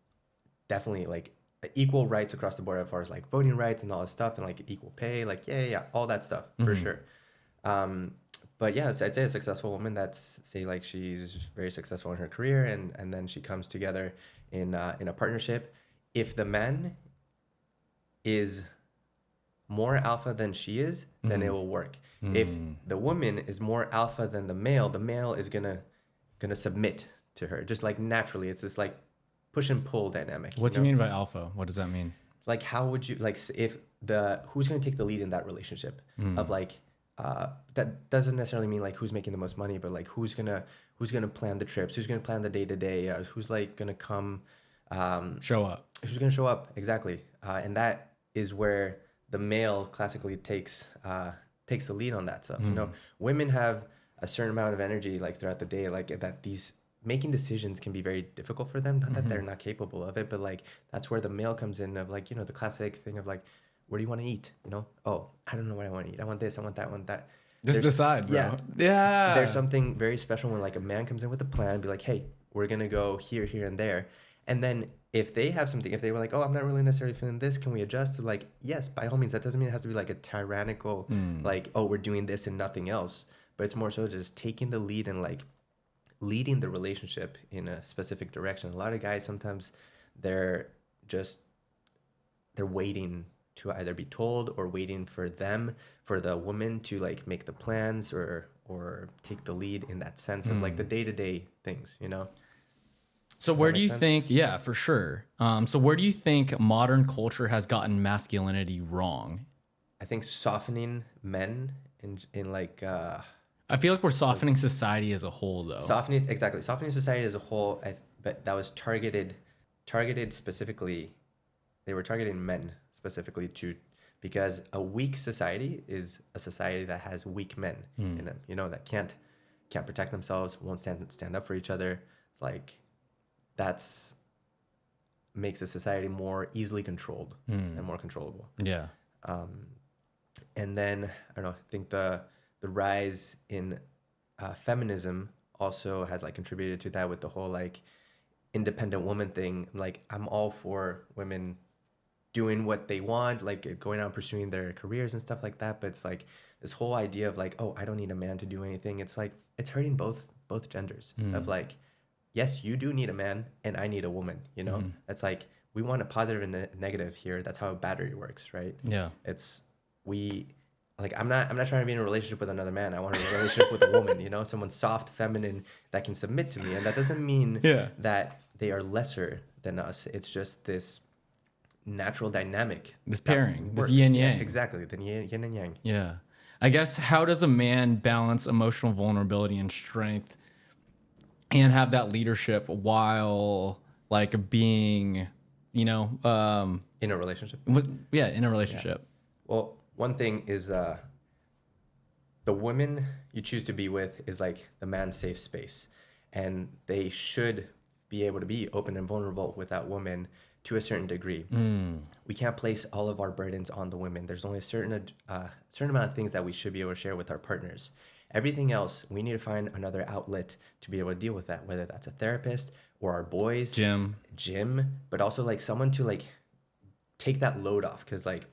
definitely like equal rights across the board as far as like voting rights and all this stuff, and like equal pay, like yeah, all that stuff for sure. But yeah, so I'd say a successful woman that's, say, like she's very successful in her career, and then she comes together in a partnership. If the man is more alpha than she is, then it will work. If the woman is more alpha than the male is gonna submit to her, just like naturally. It's this like push and pull dynamic. What do you mean by alpha? What does that mean? Like, how would you, like, if who's going to take the lead in that relationship of like, that doesn't necessarily mean like who's making the most money, but like who's gonna plan the trips, who's gonna plan the day to day, who's like gonna come, Show up. who's gonna show up, exactly. And that is where the male classically takes the lead on that stuff. You know, women have a certain amount of energy like throughout the day, like that these making decisions can be very difficult for them. Not that they're not capable of it, but like that's where the male comes in, of like, you know, the classic thing of like, where do you want to eat? You know, oh, I don't know what I want to eat. I want this, I want that, I want that. Just decide, bro. Yeah. There's something very special when like a man comes in with a plan, be like, hey, we're gonna go here, here, and there. And then if they have something, if they were like, oh, I'm not really necessarily feeling this, can we adjust? Like, yes, by all means. That doesn't mean it has to be like a tyrannical, like, oh, we're doing this and nothing else. But it's more so just taking the lead and like leading the relationship in a specific direction. A lot of guys, sometimes they're waiting to either be told, or waiting for the woman to like make the plans or take the lead in that sense of like the day-to-day things, you know? So where do you think, yeah, for sure. So where do you think modern culture has gotten masculinity wrong? I think softening men in like, I feel like we're softening society as a whole, though. Softening society as a whole, but that was targeted specifically. They were targeting men specifically because a weak society is a society that has weak men in them. You know, that can't protect themselves, won't stand up for each other. It's like makes a society more easily controlled and more controllable. Yeah. And then I don't know. I think the rise in feminism also has like contributed to that, with the whole like independent woman thing. Like, I'm all for women doing what they want, like going out and pursuing their careers and stuff like that. But it's like this whole idea of like, oh, I don't need a man to do anything. It's like, it's hurting both genders of like, yes, you do need a man and I need a woman, you know? It's like, we want a positive and a negative here. That's how a battery works, right? Yeah. I'm not trying to be in a relationship with another man. I want a relationship with a woman, you know, someone soft, feminine that can submit to me. And that doesn't mean that they are lesser than us. It's just this natural dynamic. This pairing, this yin yang. Yeah, exactly, the yin and yang. Yeah. I guess, how does a man balance emotional vulnerability and strength and have that leadership while like being, you know, In a relationship. in a relationship. Well, one thing is the women you choose to be with is like the man's safe space, and they should be able to be open and vulnerable with that woman to a certain degree. We can't place all of our burdens on the women. There's only a certain amount of things that we should be able to share with our partners. Everything else, we need to find another outlet to be able to deal with that, whether that's a therapist or our boys, gym, but also like someone to like take that load off, because like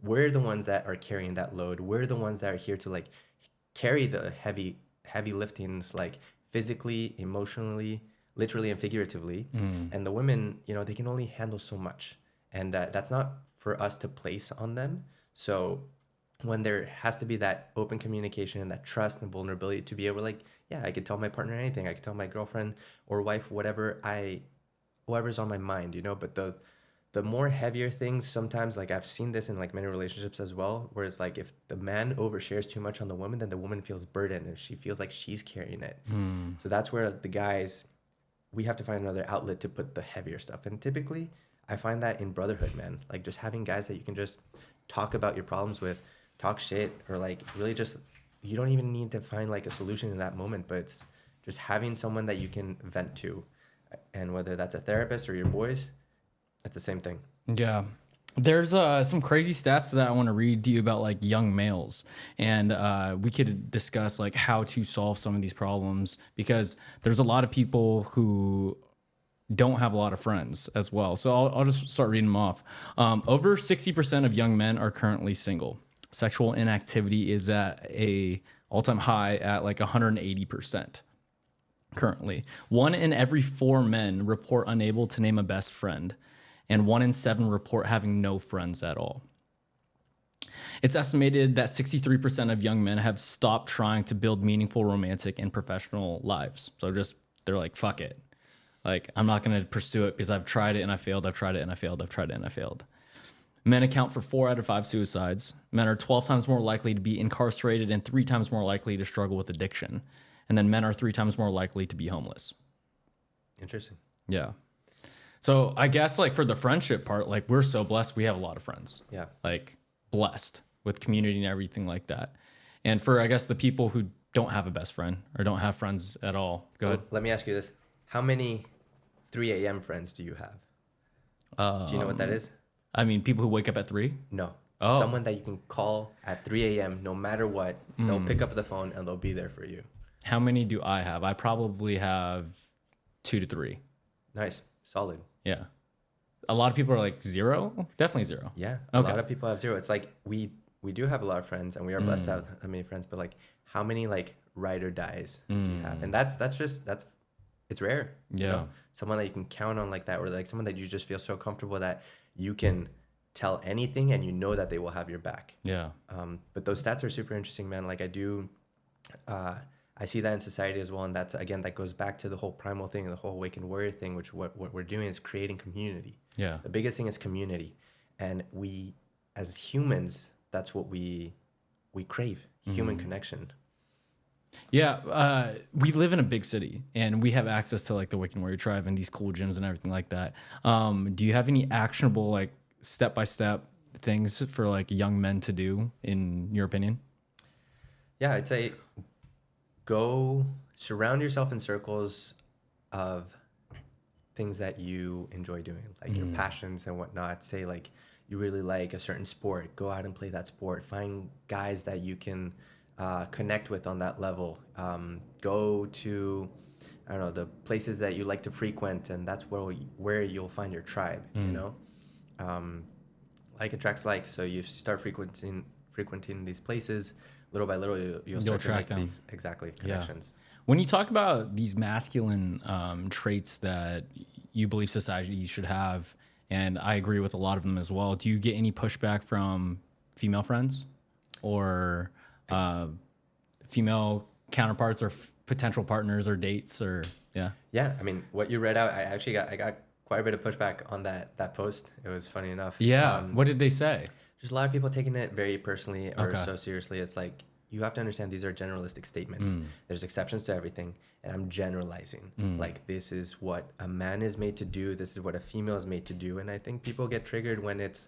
we're the ones that are carrying that load. We're the ones that are here to like carry the heavy liftings, like physically, emotionally, literally and figuratively. And the women, you know, they can only handle so much, and that's not for us to place on them. So when there has to be that open communication and that trust and vulnerability to be able to like, yeah, I could tell my partner anything. I could tell my girlfriend or wife whatever's on my mind, you know. But the more heavier things, sometimes, like I've seen this in like many relationships as well, where it's like if the man overshares too much on the woman, then the woman feels burdened and she feels like she's carrying it. So that's where the guys, we have to find another outlet to put the heavier stuff. And typically I find that in brotherhood, man, like just having guys that you can just talk about your problems with, talk shit, or like really just, you don't even need to find like a solution in that moment, but it's just having someone that you can vent to. And whether that's a therapist or your boys, it's the same thing. Yeah. There's some crazy stats that I want to read to you about like young males, and we could discuss like how to solve some of these problems, because there's a lot of people who don't have a lot of friends as well. So I'll just start reading them off. Over 60% of young men are currently single. Sexual inactivity is at a all-time high at like 180% currently. 1 in every 4 men report unable to name a best friend, and 1 in 7 report having no friends at all. It's estimated that 63% of young men have stopped trying to build meaningful romantic and professional lives. So they're like, fuck it. Like, I'm not going to pursue it because I've tried it and I failed. I've tried it and I failed. I've tried it and I failed. Men account for 4 out of 5 suicides. Men are 12 times more likely to be incarcerated and 3 times more likely to struggle with addiction. And then men are 3 times more likely to be homeless. Interesting. Yeah. So I guess like for the friendship part, like we're so blessed. We have a lot of friends. Yeah. Like blessed with community and everything like that. And for, I guess, the people who don't have a best friend or don't have friends at all. Go ahead. Let me ask you this. How many 3 a.m. friends do you have? Do you know what that is? I mean, people who wake up at 3? No. Oh. Someone that you can call at 3 a.m. no matter what. They'll pick up the phone and they'll be there for you. How many do I have? I probably have 2 to 3. Nice. Solid. Yeah. A lot of people are like 0? Definitely 0. Yeah. A lot of people have 0. It's like we do have a lot of friends and we are blessed to have that many friends, but like how many like ride or dies do you have? And that's it's rare. Yeah. You know? Someone that you can count on like that, or like someone that you just feel so comfortable that you can tell anything and you know that they will have your back. Yeah. But those stats are super interesting, man. Like I see that in society as well. And that's, again, that goes back to the whole primal thing, the whole Awaken Warrior thing, which what we're doing is creating community. Yeah. The biggest thing is community. And we, as humans, that's what we crave, human connection. Yeah, we live in a big city and we have access to like the Awaken Warrior Tribe and these cool gyms and everything like that. Do you have any actionable like step-by-step things for like young men to do in your opinion? Yeah, I'd say go surround yourself in circles of things that you enjoy doing, like your passions and whatnot. Say like you really like a certain sport, go out and play that sport. Find guys that you can connect with on that level. Go to, I don't know, the places that you like to frequent, and that's where you'll find your tribe. You know, like attracts like. So you start frequenting these places. Little by little, you'll start to make these connections. Yeah. When you talk about these masculine traits that you believe society should have, and I agree with a lot of them as well, do you get any pushback from female friends or female counterparts or potential partners or dates or yeah? I mean, what you read out, I got quite a bit of pushback on that post. It was funny enough. Yeah. What did they say? Just a lot of people taking it very personally or so seriously. It's like, you have to understand these are generalistic statements. There's exceptions to everything, and I'm generalizing. Like, this is what a man is made to do. This is what a female is made to do. And I think people get triggered when it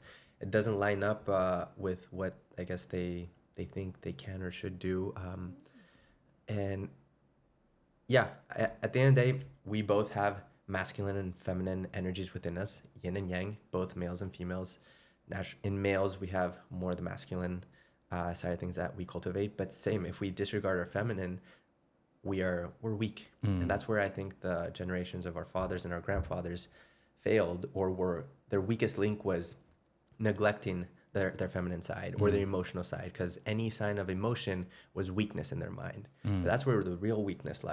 doesn't line up with what I guess they think they can or should do. And yeah, at the end of the day, we both have masculine and feminine energies within us, yin and yang, both males and females. In males, we have more of the masculine side of things that we cultivate, but same, if we disregard our feminine, we're weak. And that's where I think the generations of our fathers and our grandfathers failed, or their weakest link was neglecting their feminine side or their emotional side, because any sign of emotion was weakness in their mind. But that's where the real weakness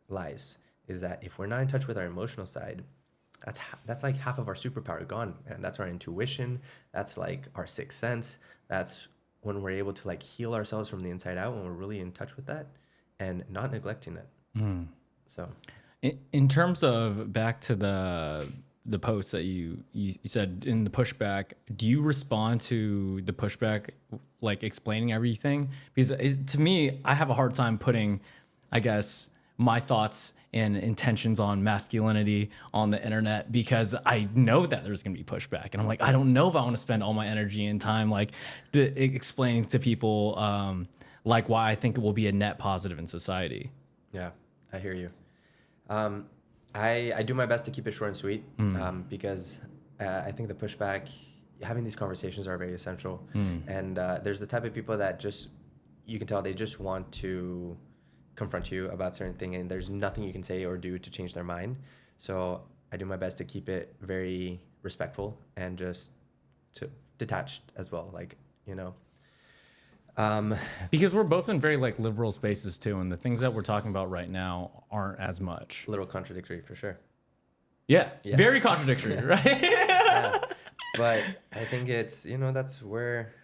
lies, is that if we're not in touch with our emotional side, that's like half of our superpower gone, and that's our intuition. That's like our sixth sense. That's when we're able to like heal ourselves from the inside out, when we're really in touch with that and not neglecting it. So in terms of back to the post that you said in the pushback, do you respond to the pushback like explaining everything? Because to me, I have a hard time putting, I guess, my thoughts and intentions on masculinity on the internet, because I know that there's going to be pushback, and I'm like, I don't know if I want to spend all my energy and time like explaining to people like why I think it will be a net positive in society. Yeah, I hear you. I do my best to keep it short and sweet, because I think the pushback, having these conversations are very essential. And there's the type of people that you can tell they just want to confront you about certain thing, and there's nothing you can say or do to change their mind. So I do my best to keep it very respectful and just detached as well, like, because we're both in very like liberal spaces too, and the things that we're talking about right now aren't as much. A little contradictory for sure. Yeah. Very contradictory, right? Yeah. But I think it's, that's where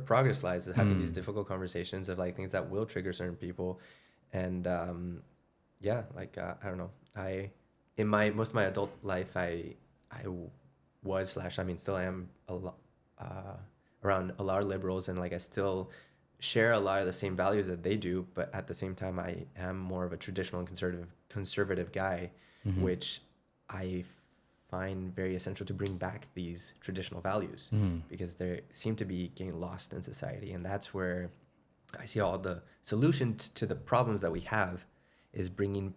progress lies, is having these difficult conversations of like things that will trigger certain people. And I don't know, in most of my adult life, I was / still am around a lot of liberals, and like I still share a lot of the same values that they do, but at the same time I am more of a traditional and conservative guy, which I find very essential to bring back these traditional values, because they seem to be getting lost in society. And that's where I see all the solution to the problems that we have is bringing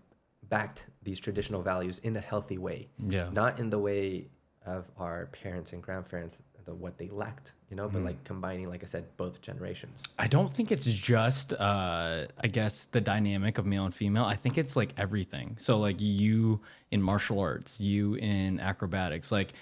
back these traditional values in a healthy way, not in the way of our parents and grandparents, what they lacked, but like combining, like I said, both generations. I don't think it's just, I guess, the dynamic of male and female. I think it's like everything. So like you in martial arts, you in acrobatics, like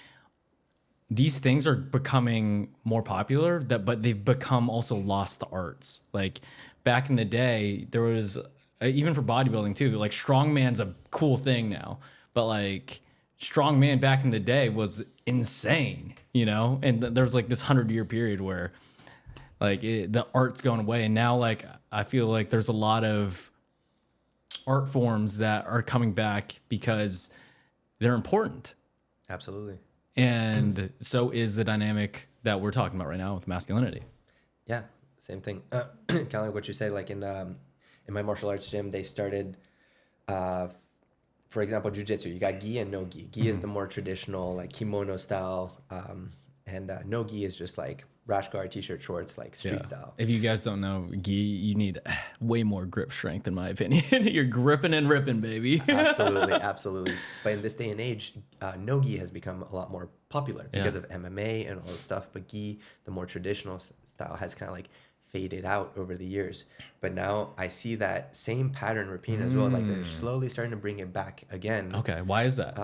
these things are becoming more popular, but they've become also lost arts. Like back in the day, there was, even for bodybuilding too, like strongman's a cool thing now, but like strongman back in the day was insane, and there's like this 100-year period where like the art's going away. And now like I feel like there's a lot of art forms that are coming back because they're important. Absolutely. And so is the dynamic that we're talking about right now with masculinity. Yeah, same thing. Kind of like what you say, like in my martial arts gym, they started, for example, jiu-jitsu. You got gi and no gi. Gi is the more traditional, like kimono style, and no gi is just like rash guard, t-shirt, shorts, like street style. If you guys don't know, gi, you need way more grip strength, in my opinion. You're gripping and ripping, baby. Absolutely. But in this day and age, no gi has become a lot more popular because of MMA and all this stuff. But gi, the more traditional style, has kind of like faded out over the years. But now I see that same pattern repeating as well. Like they're slowly starting to bring it back again. Okay, why is that?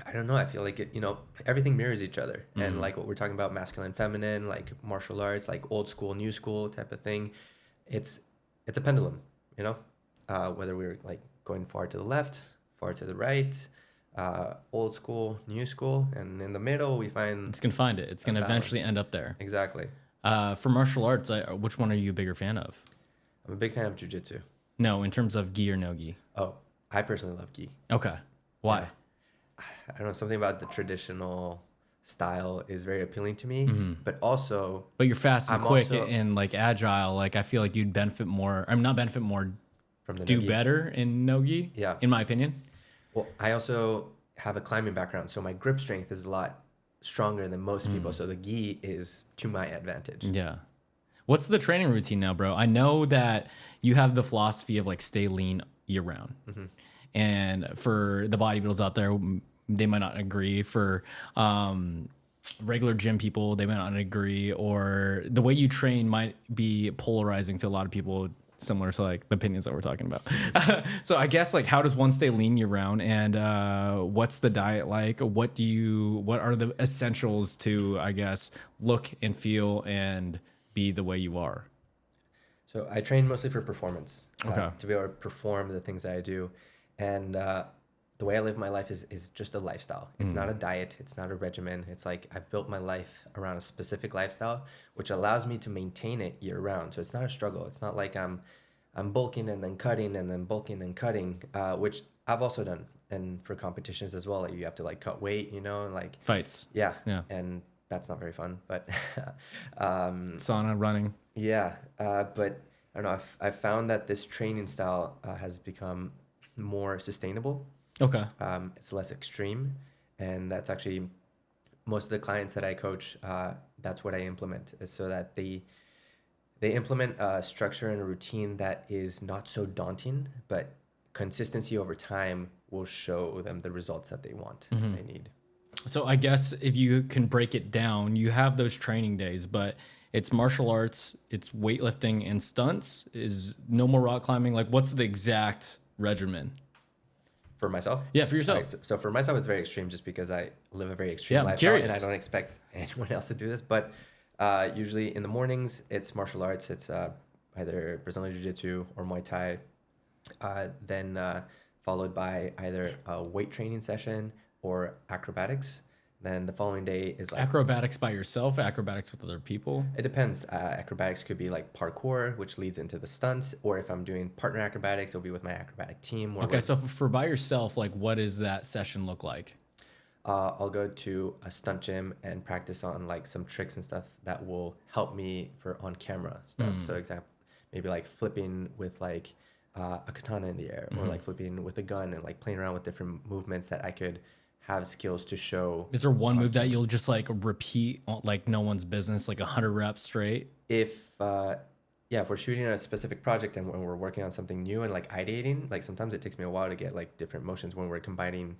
I don't know. I feel like everything mirrors each other. And like what we're talking about, masculine, feminine, like martial arts, like old school, new school type of thing. It's a pendulum, whether we're like going far to the left, far to the right, old school, new school, and in the middle we find it's gonna find it. It's gonna eventually end up there. Exactly. For martial arts, which one are you a bigger fan of? I'm a big fan of jiu-jitsu. No, in terms of gi or no gi. Oh, I personally love gi. Okay, why? I don't know, something about the traditional style is very appealing to me, but also But you're fast and I'm quick also and like agile. Like I feel like you'd benefit more. I'm not benefit more. from the Do no-gi. better in no-gi. Yeah. In my opinion. Well, I also have a climbing background, so my grip strength is a lot stronger than most people. So the gi is to my advantage. Yeah. What's the training routine now, bro? I know that you have the philosophy of like stay lean year round. And for the bodybuilders out there, they might not agree. For regular gym people, they might not agree. Or the way you train might be polarizing to a lot of people, similar to like the opinions that we're talking about. So I guess like how does one stay lean year round? And what's the diet like? What are the essentials to, I guess, look and feel and be the way you are? So I train mostly for performance, Okay. to be able to perform the things that I do. And the way I live my life is just a lifestyle. It's not a diet. It's not a regimen. It's like I've built my life around a specific lifestyle, which allows me to maintain it year round. So it's not a struggle. It's not like I'm bulking and then cutting and then bulking and cutting, which I've also done. And for competitions as well, like you have to like cut weight, and like Fights. yeah, Yeah. and that's not very fun. But Sauna, running. yeah, but I don't know. I've found that this training style has become more sustainable. Okay. It's less extreme, and that's actually most of the clients that I coach. That's what I implement, is so that they implement a structure and a routine that is not so daunting, but consistency over time will show them the results that they want, they need. So I guess if you can break it down, you have those training days, but it's martial arts, it's weightlifting and stunts. Is no more rock climbing? Like, what's the exact regimen? For myself? Yeah, for yourself. Okay, so for myself, it's very extreme just because I live a very extreme I'm lifestyle and curious. I don't expect anyone else to do this. But usually in the mornings, it's martial arts. It's either Brazilian Jiu-Jitsu or Muay Thai. Then followed by either a weight training session or acrobatics. Then the following day is like Acrobatics by yourself, acrobatics with other people. it depends. Acrobatics could be like parkour, which leads into the stunts, or if I'm doing partner acrobatics, it'll be with my acrobatic team. Okay, so for by yourself, like what does that session look like? I'll go to a stunt gym and practice on like some tricks and stuff that will help me for on camera stuff. So example, maybe like flipping with like a katana in the air, or like flipping with a gun and like playing around with different movements that I could have skills to show. Is there one move that you'll just like repeat like no one's business, like 100 reps straight? If we're shooting a specific project and when we're working on something new and like ideating, like sometimes it takes me a while to get like different motions when we're combining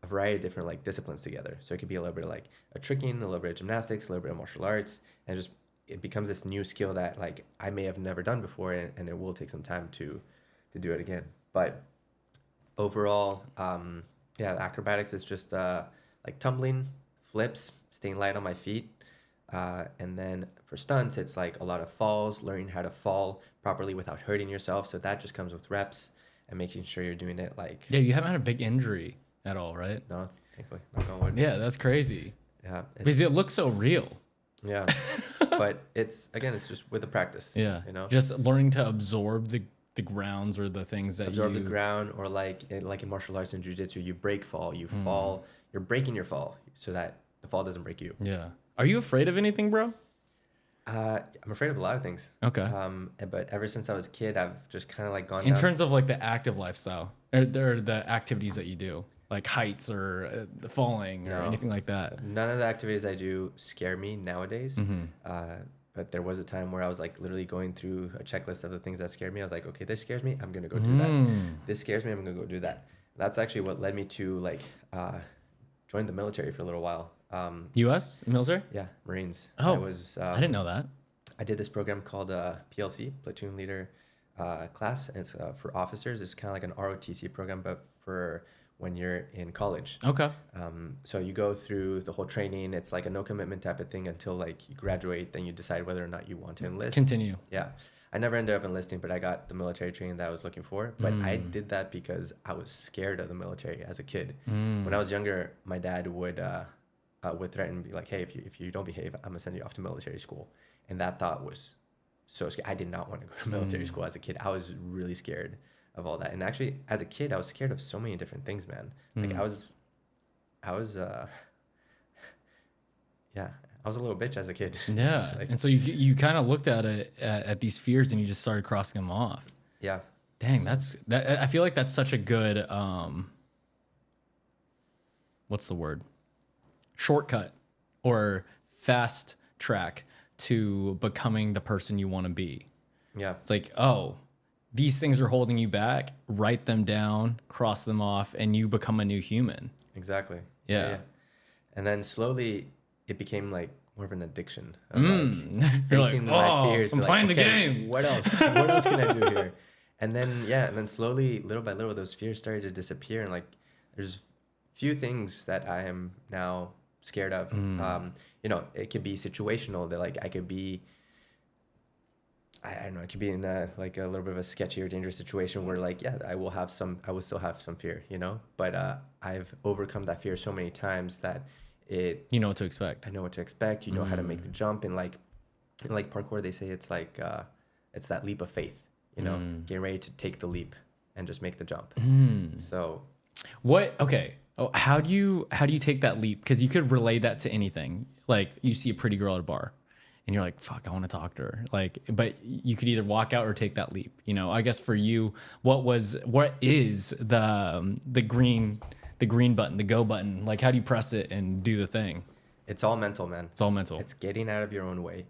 a variety of different like disciplines together. So it could be a little bit of like a tricking, a little bit of gymnastics, a little bit of martial arts, and just it becomes this new skill that like I may have never done before, and it will take some time to do it again. But overall, acrobatics is just like tumbling, flips, staying light on my feet. And then for stunts, it's like a lot of falls, learning how to fall properly without hurting yourself. So that just comes with reps and making sure you're doing it like, Yeah, you haven't had a big injury at all, right? no, thankfully, knock on wood. Yeah, that's crazy. Yeah. Because it looks so real. Yeah. But it's just with the practice. Yeah. You know, Just learning to absorb the grounds or the things that absorb you the ground, or like in martial arts and jiu-jitsu, you break fall, you fall, you're breaking your fall so that the fall doesn't break you. Yeah. Are you afraid of anything, bro? I'm afraid of a lot of things. Okay. But ever since I was a kid, I've just kind of like gone In down. terms of like the active lifestyle or the activities that you do, like heights or the falling or No. anything like that. None of the activities I do scare me nowadays. But there was a time where I was like literally going through a checklist of the things that scared me. I was like, okay, this scares me, I'm gonna go do that. This scares me, I'm gonna go do that. That's actually what led me to like join the military for a little while. U.S. military? Yeah, Marines. Oh, I didn't know that. I did this program called PLC, Platoon Leader class. And it's for officers. It's kind of like an ROTC program, but for when you're in college. Okay. So you go through the whole training. It's like a no commitment type of thing until like you graduate. Then you decide whether or not you want to enlist. Continue. Yeah. I never ended up enlisting, but I got the military training that I was looking for. But I did that because I was scared of the military as a kid. When I was younger, my dad would threaten and be like, hey, if you don't behave, I'm gonna send you off to military school. And that thought was so scary. I did not want to go to military school as a kid. I was really scared of all that. And actually, as a kid, I was scared of so many different things, man. Like I was Yeah, I was a little bitch as a kid. Yeah. It's like, And so you kind of looked at it at these fears and you just started crossing them off. yeah, Dang, I feel like that's such a good what's the word? Shortcut or fast track to becoming the person you want to be. yeah, It's like, oh, these things are holding you back, write them down, cross them off, and you become a new human. exactly. Yeah. And then slowly it became like more of an addiction of You're like, facing my fears. I'm be playing like, the okay, game. what else? What else can I do here? And then slowly, little by little, those fears started to disappear. And like, there's few things that I am now scared of. It could be situational. That like I could be, I don't know, I could be in like a little bit of a sketchy or dangerous situation where like, yeah, I will still have some fear, but I've overcome that fear so many times that You know what to expect. I know what to expect. You know how to make the jump, and like in like parkour, they say it's like it's that leap of faith. Getting ready to take the leap and just make the jump. So, What? Okay. Oh, how do you take that leap? Because you could relate that to anything. Like you see a pretty girl at a bar, and you're like, "Fuck, I want to talk to her." Like, but you could either walk out or take that leap. I guess for you, what is the green button, the go button? Like, how do you press it and do the thing? it's all mental, man. It's all mental. It's getting out of your own way.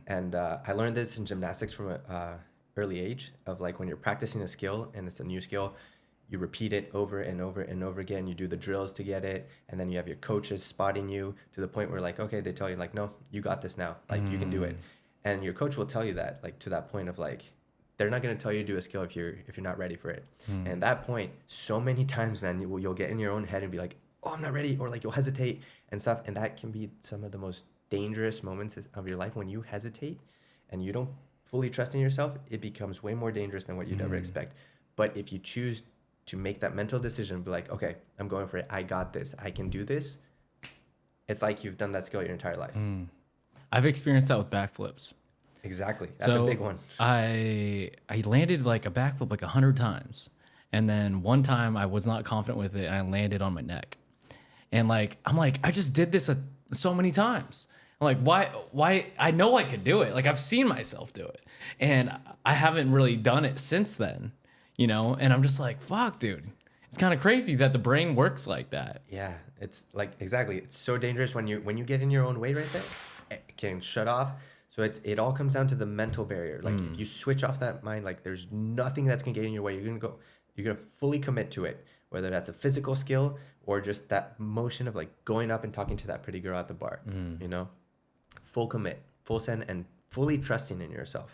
And I learned this in gymnastics from an early age of like when you're practicing a skill and it's a new skill, you repeat it over and over and over again. You do the drills to get it. And then you have your coaches spotting you to the point where like, okay, they tell you like, no, you got this now. Like you can do it. And your coach will tell you that like to that point of like, they're not going to tell you to do a skill if you're not ready for it. And at that point, so many times, man, you'll get in your own head and be like, oh, I'm not ready. Or like you'll hesitate and stuff. And that can be some of the most dangerous moments of your life when you hesitate and you don't fully trust in yourself. It becomes way more dangerous than what you'd ever expect. But if you choose to make that mental decision, be like, okay, I'm going for it. I got this. I can do this. It's like you've done that skill your entire life. I've experienced that with backflips. Exactly. That's a big one. I landed like a backflip like 100 times. And then one time I was not confident with it and I landed on my neck. And like, I'm like, I just did this so many times. I'm like, why? I know I could do it. Like I've seen myself do it. And I haven't really done it since then, and I'm just like, fuck, dude. It's kind of crazy that the brain works like that. Yeah. It's like, exactly. It's so dangerous when you get in your own way right there, it can shut off. So it all comes down to the mental barrier. Like if you switch off that mind, like there's nothing that's gonna get in your way. You're gonna fully commit to it, whether that's a physical skill or just that motion of like going up and talking to that pretty girl at the bar. Full commit, full send, and fully trusting in yourself.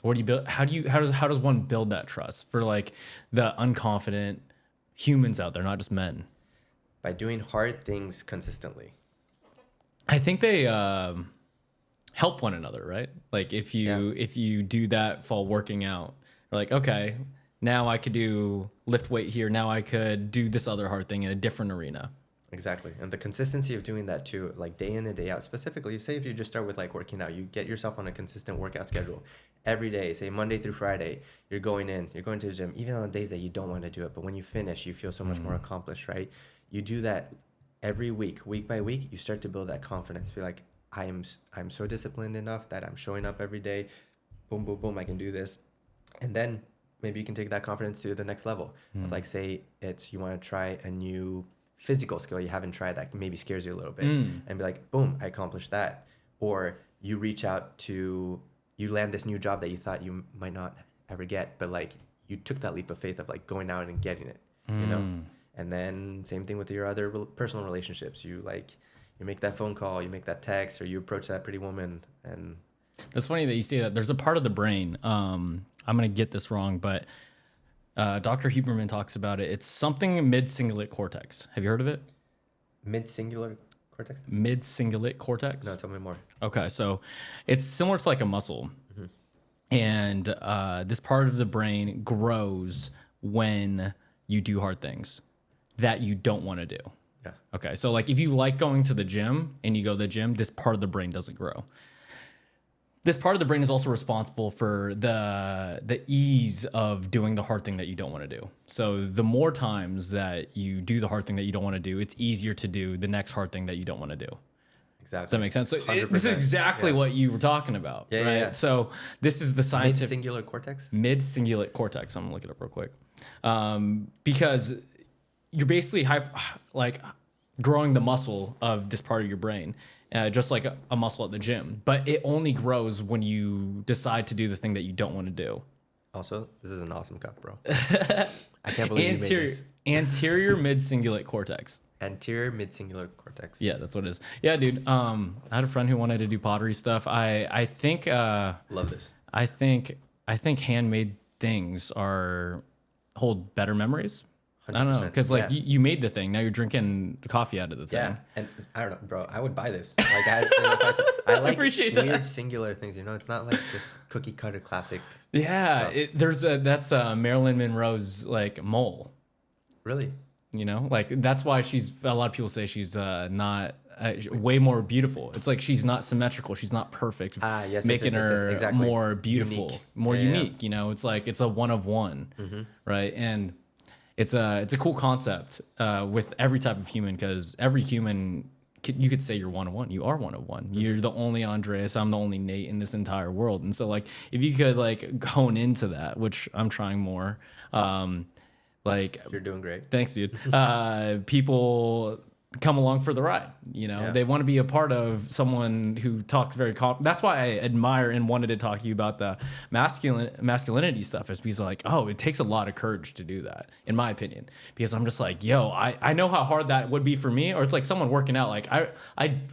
What do you build? How does one build that trust for like the unconfident humans out there, not just men? By doing hard things consistently. I think they help one another, right? Like if you do that while working out, you're like, okay, now I could do lift weight here. Now I could do this other hard thing in a different arena. Exactly. And the consistency of doing that too, like day in and day out, specifically, say if you just start with like working out, you get yourself on a consistent workout schedule every day, say Monday through Friday, you're going to the gym, even on days that you don't want to do it. But when you finish, you feel so much more accomplished, right? You do that every week by week, you start to build that confidence. Be like, I'm so disciplined enough that I'm showing up every day. Boom, boom, boom, I can do this. And then maybe you can take that confidence to the next level. Of like, say you want to try a new physical skill you haven't tried that maybe scares you a little bit, and be like, boom, I accomplished that. Or you land this new job that you thought you might not ever get, but like you took that leap of faith of like going out and getting it, And then same thing with your other personal relationships. You make that phone call, you make that text, or you approach that pretty woman. And that's funny that you say that. There's a part of the brain, I'm going to get this wrong, but Dr. Huberman talks about it. It's something mid-cingulate cortex. Have you heard of it? Mid-cingulate cortex? Mid-cingulate cortex? No, tell me more. Okay, so it's similar to like a muscle. And this part of the brain grows when you do hard things that you don't want to do. Yeah. Okay, so like if you like going to the gym and you go to the gym, this part of the brain doesn't grow. This part of the brain is also responsible for the ease of doing the hard thing that you don't want to do. So the more times that you do the hard thing that you don't want to do, it's easier to do the next hard thing that you don't want to do. Does that make sense? So 100%. this is exactly what you were talking about, right? Yeah. So this is the scientific Mid-cingulate cortex. Mid-cingulate cortex. I'm gonna look it up real quick, because you're basically like growing the muscle of this part of your brain, just like a muscle at the gym. But it only grows when you decide to do the thing that you don't want to do. Also, this is an awesome cup, bro. I can't believe you made this. Anterior mid-cingulate cortex. Anterior mid-cingulate cortex. Yeah, that's what it is. Yeah, dude. I had a friend who wanted to do pottery stuff. I think Love this. I think handmade things hold better memories. 100%. I don't know, because like you made the thing. Now you're drinking coffee out of the thing. Yeah, and I don't know, bro. I would buy this. Like I like appreciate weird that. singular things. You know, it's not like just cookie cutter classic. Yeah, that's Marilyn Monroe's like mole. Really? You know, like that's why a lot of people say she's not way more beautiful. It's like she's not symmetrical. She's not perfect. Yes, making her exactly. more beautiful, unique. More unique. You know, it's like it's a one of one, right? And it's a cool concept with every type of human, because every human you could say you're one of one. You are one of one. You're the only Andreas. I'm the only Nate in this entire world. And so like if you could like hone into that, which I'm trying more. Like You're doing great. Thanks, dude. People come along for the ride. You know, they want to be a part of someone who talks very that's why I admire and wanted to talk to you about the masculinity stuff, is because like, oh, it takes a lot of courage to do that, in my opinion. Because I'm just like, yo, I know how hard that would be for me. Or it's like someone working out. Like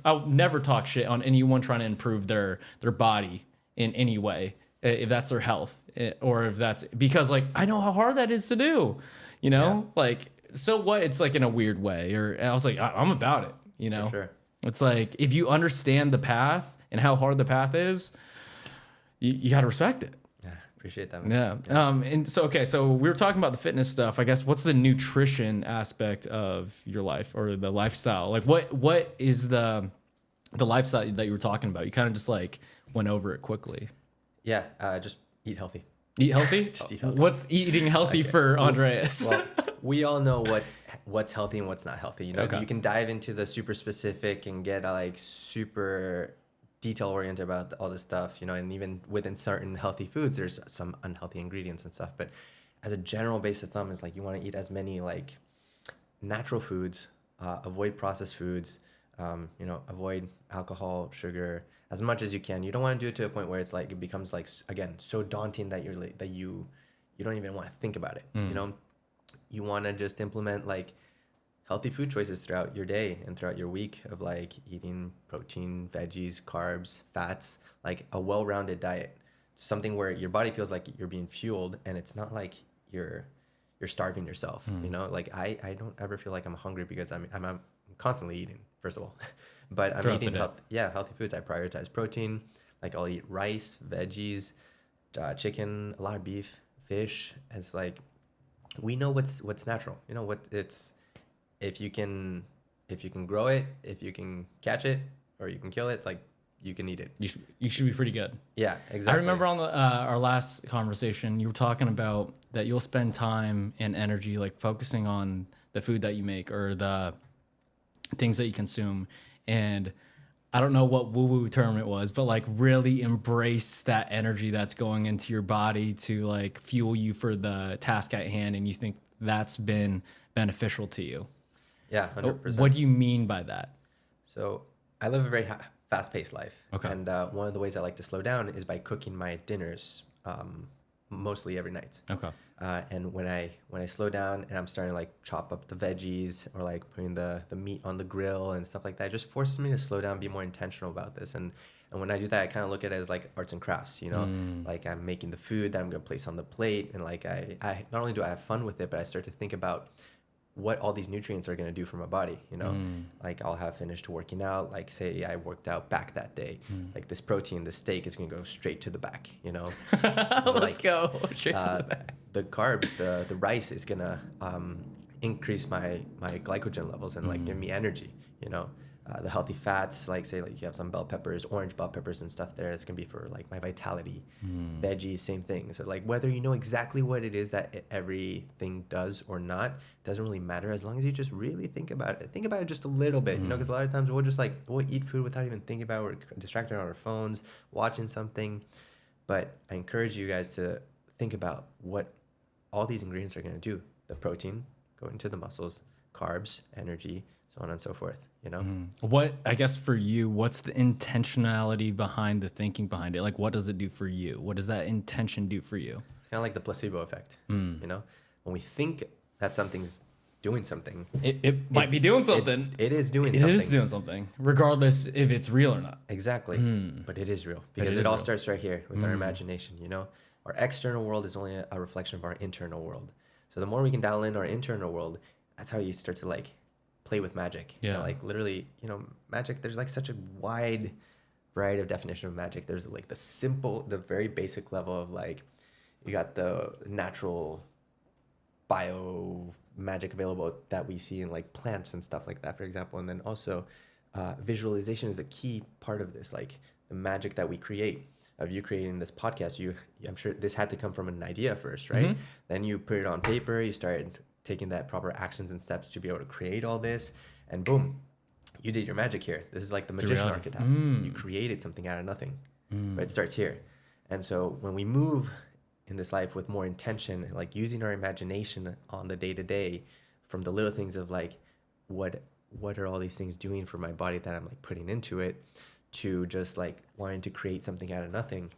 I'll never talk shit on anyone trying to improve their body in any way, if that's their health, or if that's because like I know how hard that is to do. You know, like, so what? It's like in a weird way. Or I was like, I'm about it. You know, For sure. It's like if you understand the path and how hard the path is, you got to respect it. Yeah, appreciate that, man. Yeah. And so okay, so we were talking about the fitness stuff. I guess what's the nutrition aspect of your life, or the lifestyle? Like what is the lifestyle that you were talking about? You kind of just like went over it quickly. Yeah, just eat healthy. Eat healthy? Just eat healthy. What's eating healthy for Andreas? Well, we all know what's healthy and what's not healthy. You know, Okay. you can dive into the super specific and get like super detail oriented about all this stuff. You know, and even within certain healthy foods, there's some unhealthy ingredients and stuff. But as a general base of thumb, is like you want to eat as many like natural foods, avoid processed foods. You know, avoid alcohol, sugar as much as you can. You don't want to do it to a point where it's like it becomes like, again, so daunting that you don't even want to think about it. You know, you want to just implement like healthy food choices throughout your day and throughout your week of like eating protein, veggies, carbs, fats, like a well-rounded diet, something where your body feels like you're being fueled and it's not like you're starving yourself. You know, like I don't ever feel like I'm hungry because I'm constantly eating, first of all. But I'm eating healthy foods. I prioritize protein. Like I'll eat rice, veggies, chicken, a lot of beef, fish. It's like we know what's natural. You know what it's if you can grow it, if you can catch it, or you can kill it, like you can eat it. You should be pretty good. Yeah, exactly. I remember on our last conversation, you were talking about that you'll spend time and energy like focusing on the food that you make or the things that you consume. And I don't know what woo-woo term it was, but like really embrace that energy that's going into your body to like fuel you for the task at hand. And you think that's been beneficial to you. Yeah, 100%. What do you mean by that? So I live a very fast-paced life. Okay. And one of the ways I like to slow down is by cooking my dinners mostly every night. Okay. And when I slow down and I'm starting to like chop up the veggies or like putting the meat on the grill and stuff like that, it just forces me to slow down, be more intentional about this. And when I do that, I kind of look at it as like arts and crafts, you know, like I'm making the food that I'm going to place on the plate. And like I not only do I have fun with it, but I start to think about what all these nutrients are going to do for my body, you know. Like I'll have finished working out, like say I worked out back that day, like this protein, the steak is going to go straight to the back, you know. Let's go straight to the back. The carbs, the rice is going to increase my glycogen levels and like give me energy, you know. The healthy fats, like say like you have some bell peppers, orange bell peppers and stuff there. It's gonna be for like my vitality. Veggies, same thing. So like whether you know exactly what it is that everything does or not, doesn't really matter as long as you just really think about it. Think about it just a little bit, you know, because a lot of times we'll just like we'll eat food without even thinking about it. We're distracted on our phones, watching something. But I encourage you guys to think about what all these ingredients are gonna do. The protein going to the muscles, carbs, energy, so on and so forth, you know? What, I guess for you, what's the intentionality behind the thinking behind it? Like, what does it do for you? What does that intention do for you? It's kind of like the placebo effect, you know? When we think that something's doing something, It might be doing something. it is doing It something. is doing something, regardless if it's real or not. Exactly. But it is real because it it is all real. starts right here with our imagination, you know? Our external world is only a reflection of our internal world. So the more we can dial in our internal world, that's how you start to like play with magic. Yeah. You know, like literally, you know, magic, there's like such a wide variety of definition of magic. There's like the simple, the very basic level of like, you got the natural bio magic available that we see in like plants and stuff like that, for example. And then also visualization is a key part of this, like the magic that we create. Of you creating this podcast, I'm sure this had to come from an idea first, right? Then you put it on paper, you started taking that proper actions and steps to be able to create all this, and boom, you did your magic here. This is like the magician reality. archetype. You created something out of nothing, but it starts here. And so when we move in this life with more intention, like using our imagination on the day to day, from the little things of like, what are all these things doing for my body that I'm like putting into it, to just like wanting to create something out of nothing,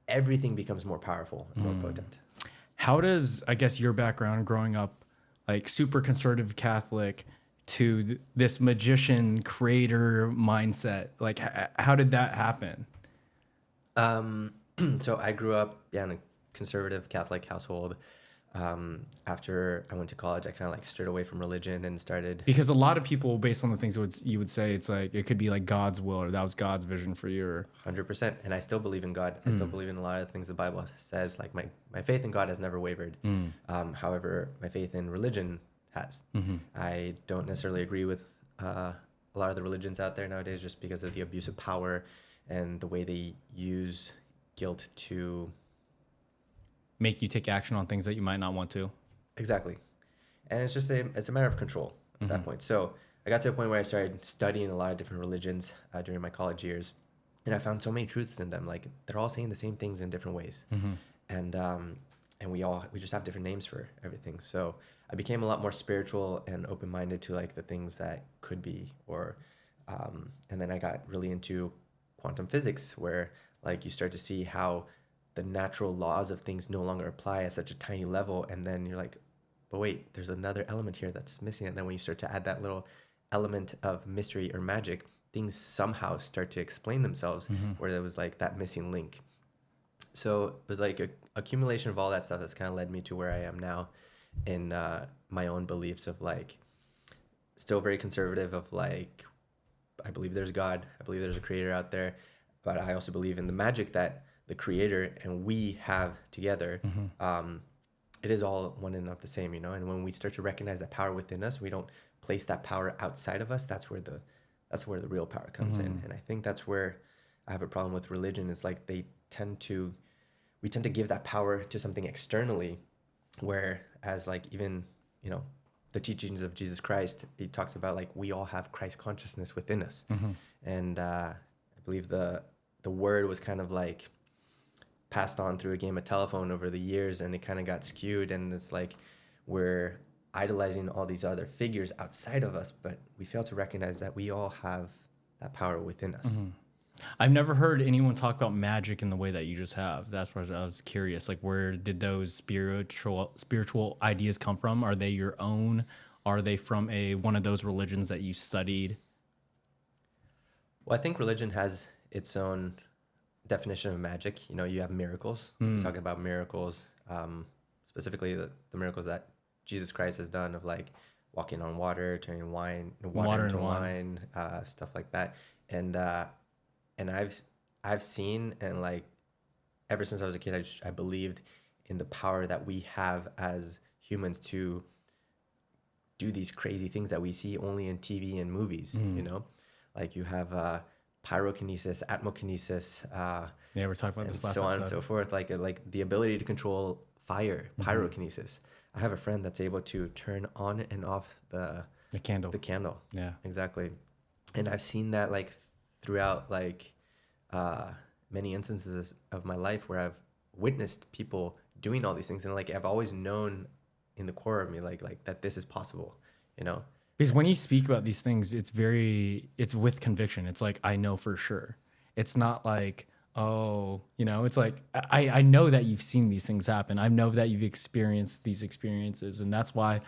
everything becomes more powerful and more potent. How does, I guess, your background growing up, like super conservative Catholic, to this magician creator mindset, like how did that happen? So I grew up in a conservative Catholic household. After I went to college, I kind of like steered away from religion and started. Because a lot of people, based on the things you would say, it's like it could be like God's will, or that was God's vision for you, or 100%. And I still believe in God. I still believe in a lot of the things the Bible says. Like my faith in God has never wavered. However, my faith in religion has. I don't necessarily agree with a lot of the religions out there nowadays, just because of the abuse of power and the way they use guilt to make you take action on things that you might not want to. Exactly. And it's just it's a matter of control at that point. So I got to a point where I started studying a lot of different religions during my college years, and I found so many truths in them. Like they're all saying the same things in different ways, and we just have different names for everything. So I became a lot more spiritual and open-minded to like the things that could be, or and then I got really into quantum physics, where like you start to see how the natural laws of things no longer apply at such a tiny level, and then you're like, but wait, there's another element here that's missing. And then when you start to add that little element of mystery or magic, things somehow start to explain themselves, where there was like that missing link. So it was like a accumulation of all that stuff that's kind of led me to where I am now in my own beliefs of like, still very conservative of like, I believe there's God, I believe there's a creator out there, but I also believe in the magic that the creator and we have together. It is all one and of the same, you know. And when we start to recognize that power within us, we don't place that power outside of us. That's where the real power comes in. And I think that's where I have a problem with religion. Is like we tend to give that power to something externally, whereas like even, you know, the teachings of Jesus Christ, he talks about like we all have Christ consciousness within us. And I believe the word was kind of like passed on through a game of telephone over the years, and it kind of got skewed, and it's like we're idolizing all these other figures outside of us, but we fail to recognize that we all have that power within us. I've never heard anyone talk about magic in the way that you just have. That's why I was curious. Like, where did those spiritual ideas come from? Are they your own? Are they from one of those religions that you studied? Well, I think religion has its own definition of magic. You know, you have miracles. We're talking about miracles, specifically the miracles that Jesus Christ has done, of like walking on water, turning water into wine, stuff like that. And I've seen, and like ever since I was a kid, I believed in the power that we have as humans to do these crazy things that we see only in TV and movies, you know? Like you have pyrokinesis, atmokinesis, Yeah, we're talking about and this last so on episode. and so forth. Like the ability to control fire, pyrokinesis. I have a friend that's able to turn on and off The candle. the candle. Yeah. Exactly. And I've seen that like throughout like many instances of my life where I've witnessed people doing all these things, and like I've always known in the core of me like that this is possible, you know. Because when you speak about these things, it's with conviction. It's like, I know for sure. It's not like, oh, it's like, I know that you've seen these things happen. I know that you've experienced these experiences. And that's why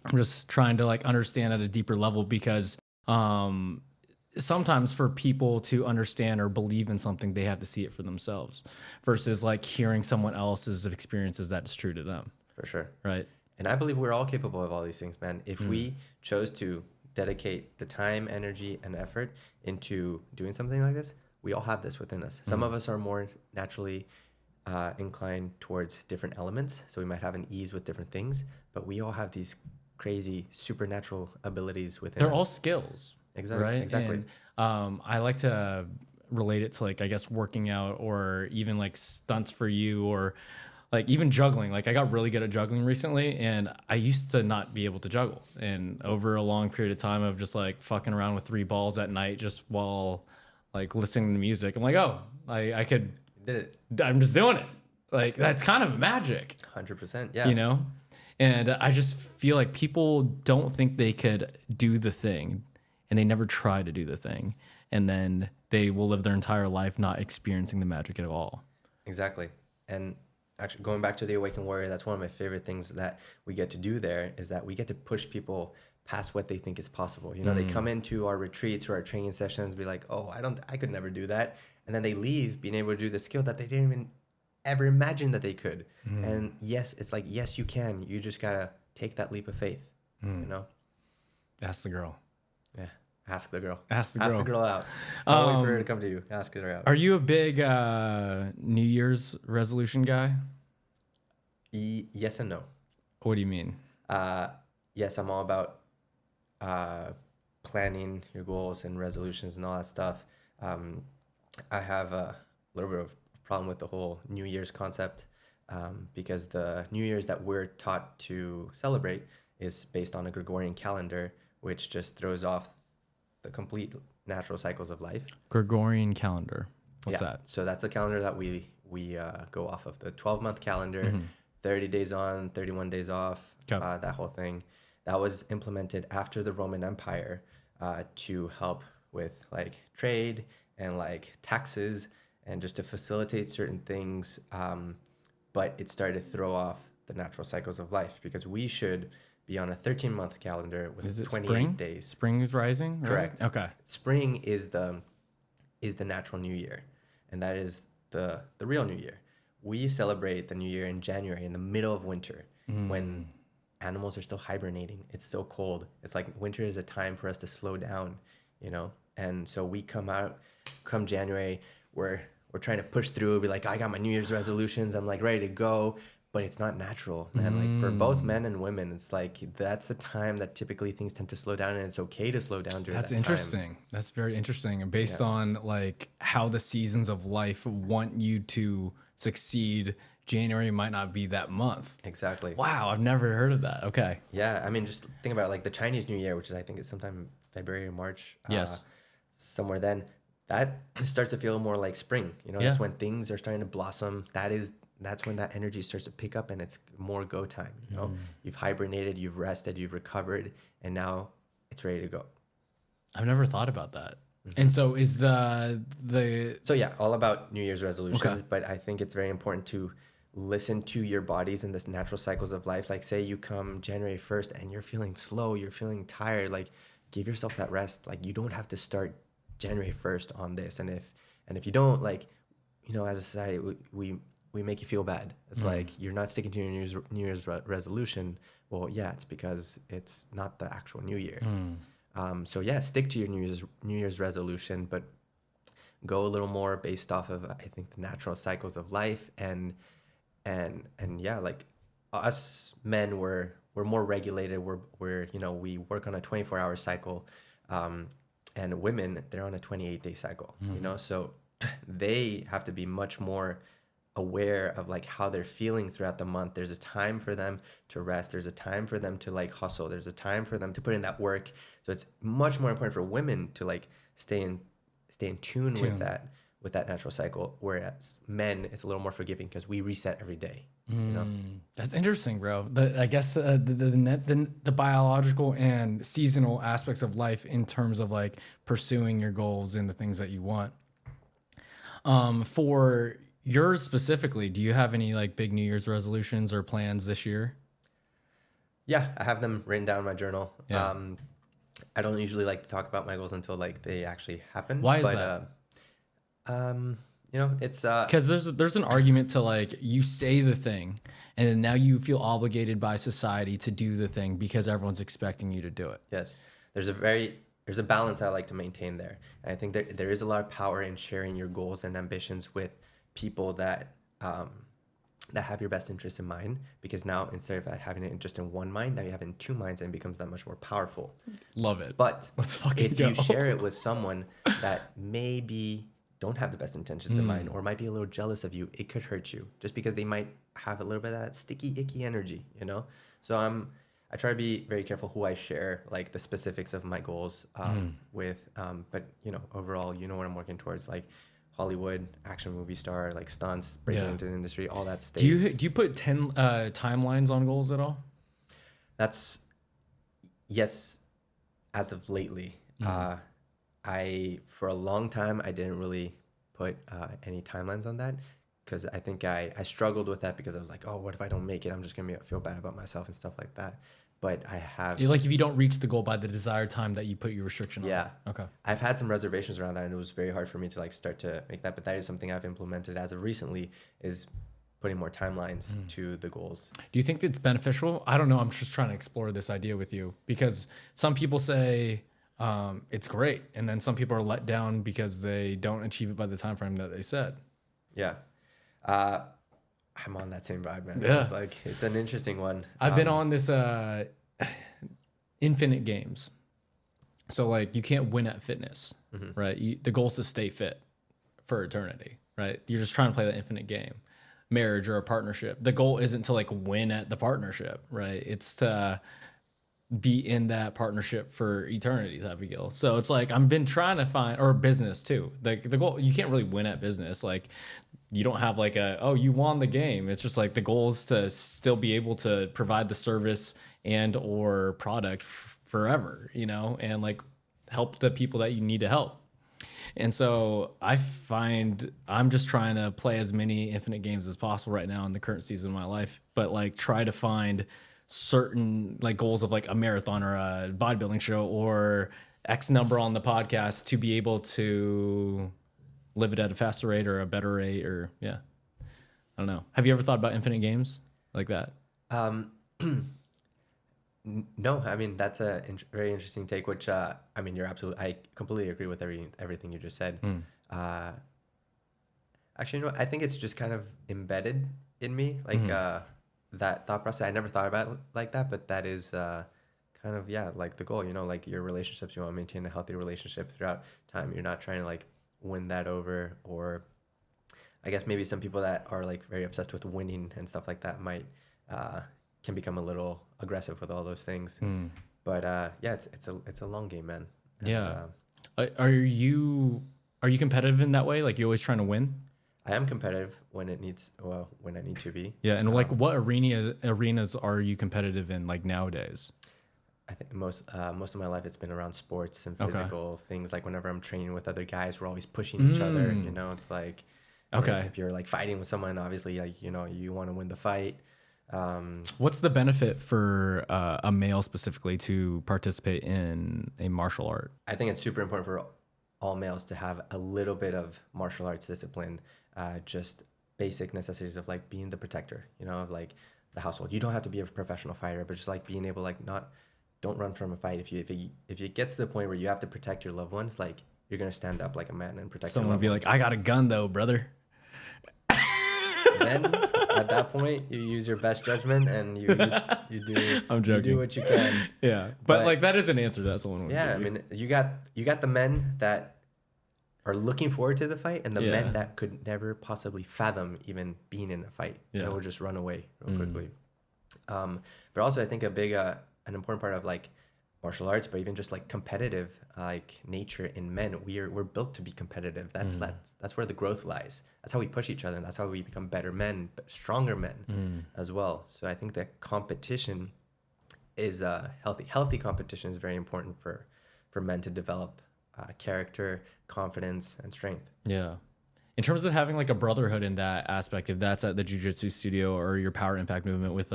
I'm just trying to like understand at a deeper level, because sometimes for people to understand or believe in something, they have to see it for themselves versus like hearing someone else's experiences that's true to them. For sure. Right. And I believe we're all capable of all these things, man. If we chose to dedicate the time, energy, and effort into doing something like this, we all have this within us. Some of us are more naturally inclined towards different elements, so we might have an ease with different things, but we all have these crazy supernatural abilities within They're us. all skills. Exactly. Right. Exactly. And I like to relate it to like, I guess, working out or even like stunts for you, or like even juggling. Like I got really good at juggling recently, and I used to not be able to juggle. And over a long period of time of just like fucking around with 3 balls at night just while like listening to music, I'm like, oh, I could, Did it. I'm just doing it. Like that's kind of magic, 100%. Yeah. you know? And I just feel like people don't think they could do the thing, and they never try to do the thing. And then they will live their entire life not experiencing the magic at all. Exactly. And actually, going back to the Awaken Warrior, that's one of my favorite things that we get to do there, is that we get to push people past what they think is possible. You know, they come into our retreats or our training sessions, be like, oh, I could never do that. And then they leave being able to do the skill that they didn't even ever imagine that they could. And yes, it's like, yes, you can. You just got to take that leap of faith, you know? Ask the girl. Yeah. Ask the girl. Ask the Ask girl. the girl out. Don't wait for her to come to you. Ask her out. Are you a big New Year's resolution guy? Yes and no. What do you mean? Yes, I'm all about planning your goals and resolutions and all that stuff. I have a little bit of problem with the whole New Year's concept, because the New Year's that we're taught to celebrate is based on a Gregorian calendar, which just throws off the complete natural cycles of life. Gregorian calendar. What's that? So that's the calendar that we go off of, the 12-month calendar, 30 days on, 31 days off, Okay. that whole thing. That was implemented after the Roman Empire to help with like trade and like taxes and just to facilitate certain things. But it started to throw off the natural cycles of life, because we should be on a 13-month calendar with Is it 28 spring? days. Spring is rising? Right? Correct. Okay. Spring is the natural new year, and that is the real new year. We celebrate the new year in January, in the middle of winter, when animals are still hibernating. It's still cold. It's like winter is a time for us to slow down, you know? And so we come January, we're trying to push through, be like, I got my New Year's resolutions, I'm like ready to go. But it's not natural, man. Like for both men and women, it's like that's a time that typically things tend to slow down, and it's okay to slow down during That's that interesting. time. That's very interesting. And based on like how the seasons of life want you to succeed, January might not be that month. Exactly. Wow, I've never heard of that. Okay. Yeah, I mean, just think about it, like the Chinese New Year, which is I think is sometime February or March. Yes. Somewhere then, that starts to feel more like spring. You know, Yeah. that's when things are starting to blossom. That's when that energy starts to pick up, and it's more go time. You know, you've hibernated, you've rested, you've recovered, and now it's ready to go. I've never thought about that. And so is the So yeah, all about New Year's resolutions, Okay. but I think it's very important to listen to your bodies and this natural cycles of life. Like say you come January 1st and you're feeling slow, you're feeling tired, like give yourself that rest. Like you don't have to start January 1st on this. And if you don't, like, you know, as a society, we make you feel bad. It's like you're not sticking to your New Year's resolution. Well, yeah, it's because it's not the actual New Year. So yeah, stick to your New Year's resolution, but go a little more based off of, I think, the natural cycles of life, and yeah, like us men, we're more regulated. We're you know, we work on a 24-hour cycle, and women, they're on a 28-day cycle, you know, so they have to be much more aware of like how they're feeling throughout the month. There's a time for them to rest. There's a time for them to like hustle. There's a time for them to put in that work. So it's much more important for women to like stay in tune with that natural cycle. Whereas men, it's a little more forgiving because we reset every day. You know? That's interesting, bro. I guess the biological and seasonal aspects of life in terms of like pursuing your goals and the things that you want. For yours specifically, do you have any like big New Year's resolutions or plans this year? Yeah, I have them written down in my journal. Yeah. I don't usually like to talk about my goals until like they actually happen. Why is that? You know, it's Because there's an argument to like you say the thing and then now you feel obligated by society to do the thing because everyone's expecting you to do it. yes, there's a balance I like to maintain there. And I think there is a lot of power in sharing your goals and ambitions with people that have your best interests in mind, because now instead of having it just in one mind, now you have it in two minds and it becomes that much more powerful. Love it. But Let's fucking if go. you share it with someone that maybe don't have the best intentions in mind or might be a little jealous of you, it could hurt you just because they might have a little bit of that sticky, icky energy, you know? So I try to be very careful who I share like the specifics of my goals with, but you know, overall, you know what I'm working towards, like Hollywood, action movie star, like stunts, breaking into the industry, all that stays. Do you put 10 timelines on goals at all? That's yes, as of lately. For a long time, I didn't really put any timelines on that because I think I struggled with that because I was like, oh, what if I don't make it? I'm just gonna feel bad about myself and stuff like that. But I have Like if you don't reach the goal by the desired time that you put your restriction on. Yeah. Okay. I've had some reservations around that, and it was very hard for me to like start to make that. But that is something I've implemented as of recently, is putting more timelines to the goals. Do you think it's beneficial? I don't know. I'm just trying to explore this idea with you because some people say it's great, and then some people are let down because they don't achieve it by the time frame that they said. Yeah. I'm on that same vibe, man. Yeah. It's like, it's an interesting one. I've been on this infinite games. So like you can't win at fitness, right? The goal is to stay fit for eternity, right? You're just trying to play that infinite game. Marriage or a partnership. The goal isn't to like win at the partnership, right? It's to be in that partnership for eternity type of deal. So it's like I've been trying to find, or business too. Like the goal, you can't really win at business. Like you don't have like you won the game. It's just like the goal is to still be able to provide the service and or product forever, you know, and like help the people that you need to help. And so I find I'm just trying to play as many infinite games as possible right now in the current season of my life, but like try to find certain like goals of like a marathon or a bodybuilding show or X number on the podcast to be able to live it at a faster rate or a better rate or I don't know. Have you ever thought about infinite games like that? No, I mean, that's a very interesting take, which, I mean, I completely agree with everything you just said. Actually, you know what? I think it's just kind of embedded in me, like, that thought process. I never thought about it like that, but that is, kind of, like the goal, you know, like your relationships, you want to maintain a healthy relationship throughout time. You're not trying to like win that over, or I guess maybe some people that are like very obsessed with winning and stuff like that might, can become a little aggressive with all those things. But it's a long game, man. And, Are you competitive in that way? Like you always trying to win? I am competitive when I need to be. Yeah, and like what arenas are you competitive in like nowadays? I think most of my life it's been around sports and physical things. Like whenever I'm training with other guys, we're always pushing each other. You know, it's like if you're like fighting with someone, obviously like you know you want to win the fight. What's the benefit for a male specifically to participate in a martial art? I think it's super important for all males to have a little bit of martial arts discipline, just basic necessities of like being the protector, you know, of like the household. You don't have to be a professional fighter, but just like being able like don't run from a fight. If it gets to the point where you have to protect your loved ones, like you're gonna stand up like a man and protect. Someone would be like, "I got a gun though, brother." Then at that point, you use your best judgment and you do I'm joking. you do what you can. Yeah, but like that is an answer. That's the one. Yeah, I mean, you got the men that are looking forward to the fight, and the men that could never possibly fathom even being in a fight. Yeah, and will just run away real quickly. But also, I think a big an important part of like martial arts, but even just like competitive like nature in men, we're built to be competitive. That's where the growth lies. That's how we push each other, and that's how we become better men, stronger men as well. So I think that competition is healthy competition is very important for men to develop character, confidence, and strength. Yeah. In terms of having like a brotherhood in that aspect, if that's at the jiu-jitsu studio or your power impact movement with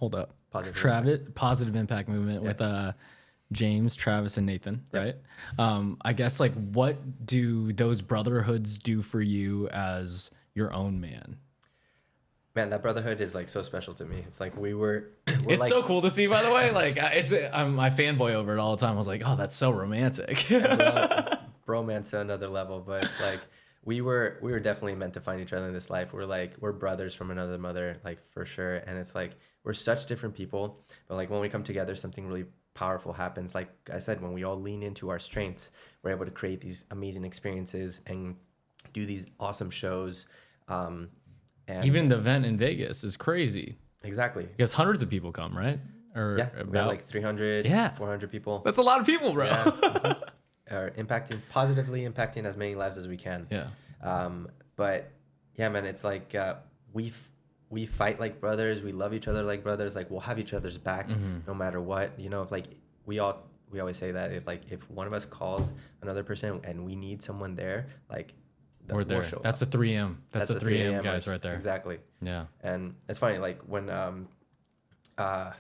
positive impact movement with James, Travis, and Nathan, right? I guess like what do those brotherhoods do for you as your own man? Man, that brotherhood is like so special to me. It's like we're it's like, so cool to see, by the way. Like I'm my fanboy over it all the time. I was like, oh, that's so romantic. Bromance to another level, but it's like we were definitely meant to find each other in this life. We're brothers from another mother, like for sure. And it's like we're such different people, but like when we come together, something really powerful happens. Like I said, when we all lean into our strengths, we're able to create these amazing experiences and do these awesome shows. And even the event in Vegas is crazy. Exactly. Because hundreds of people come, right? Or we got like 300, 400 people. That's a lot of people, bro. Yeah. Are positively impacting as many lives as we can. Yeah. But yeah, man, it's like we fight like brothers. We love each other like brothers. Like we'll have each other's back no matter what. You know, if like we always say that if one of us calls another person and we need someone there, like we're there. That's a 3M. That's the 3M guys right there. Exactly. Yeah. And it's funny, like when I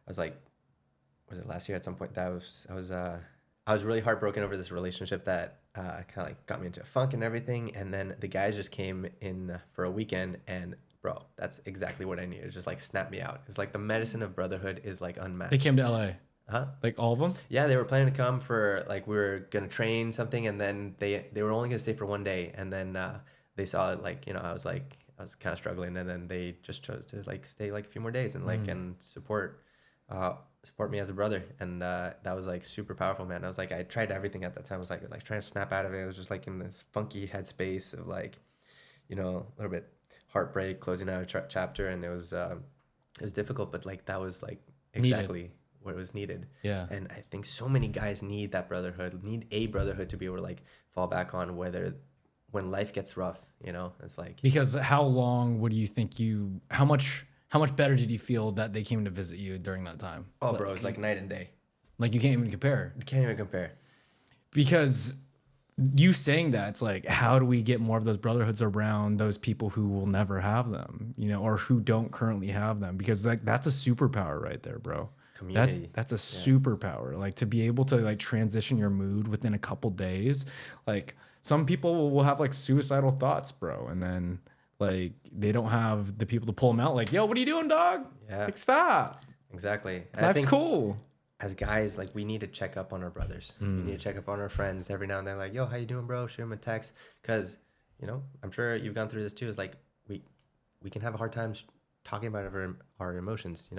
was like, was it last year at some point that I was really heartbroken over this relationship that kind of like got me into a funk and everything. And then the guys just came in for a weekend, and bro, that's exactly what I needed. Just like snap me out. It's like the medicine of brotherhood is like unmatched. They came to LA. Huh? Like all of them? Yeah, they were planning to come for like we were gonna train something, and then they were only gonna stay for one day, and then they saw it like I was kind of struggling, and then they just chose to like stay like a few more days and like and support me as a brother, and that was like super powerful, man. I was like I tried everything at that time. I was like trying to snap out of it. I was just like in this funky headspace of like a little bit heartbreak, closing out a chapter, and it was difficult, but like that was like exactly what was needed. Yeah. And I think so many guys need that brotherhood, need a brotherhood to be able to like fall back on when life gets rough, it's like. Because how long would you think how much better did you feel that they came to visit you during that time? Oh, bro, it's like night and day. Like you can't even compare. You can't even compare. Because you saying that, it's like, how do we get more of those brotherhoods around those people who will never have them, or who don't currently have them? Because like that's a superpower right there, bro. Community. That's a superpower. Like to be able to like transition your mood within a couple days. Like some people will have like suicidal thoughts, bro, and then like they don't have the people to pull them out. Like, yo, what are you doing, dog? Yeah. Like, stop. Exactly. And Life's cool. As guys, like we need to check up on our brothers. We need to check up on our friends every now and then. Like, yo, how you doing, bro? Shoot them a text, because I'm sure you've gone through this too. It's like we can have a hard time talking about our emotions.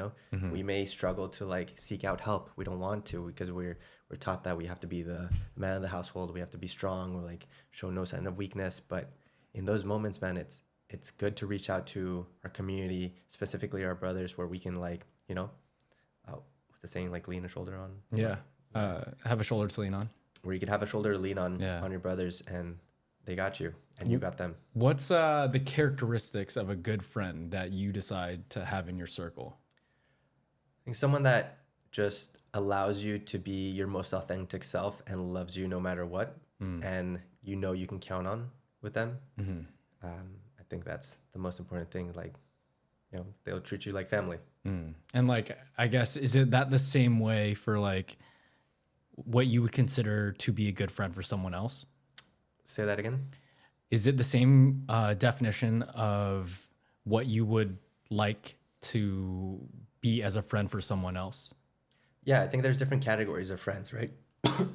We may struggle to like seek out help. We don't want to, because we're taught that we have to be the man of the household. We have to be strong. We're like show no sign of weakness. But in those moments, man, it's good to reach out to our community, specifically our brothers, where we can like what's the saying, like lean a shoulder on. Yeah. Have a shoulder to lean on. Where you could have a shoulder to lean on your brothers, and they got you, and you got them. What's the characteristics of a good friend that you decide to have in your circle? I think someone that just allows you to be your most authentic self and loves you no matter what, and you can count on with them. I think that's the most important thing. Like, they'll treat you like family. And like, I guess, is it that the same way for like what you would consider to be a good friend for someone else? Say that again. Is it the same definition of what you would like to be as a friend for someone else? Yeah, I think there's different categories of friends, right?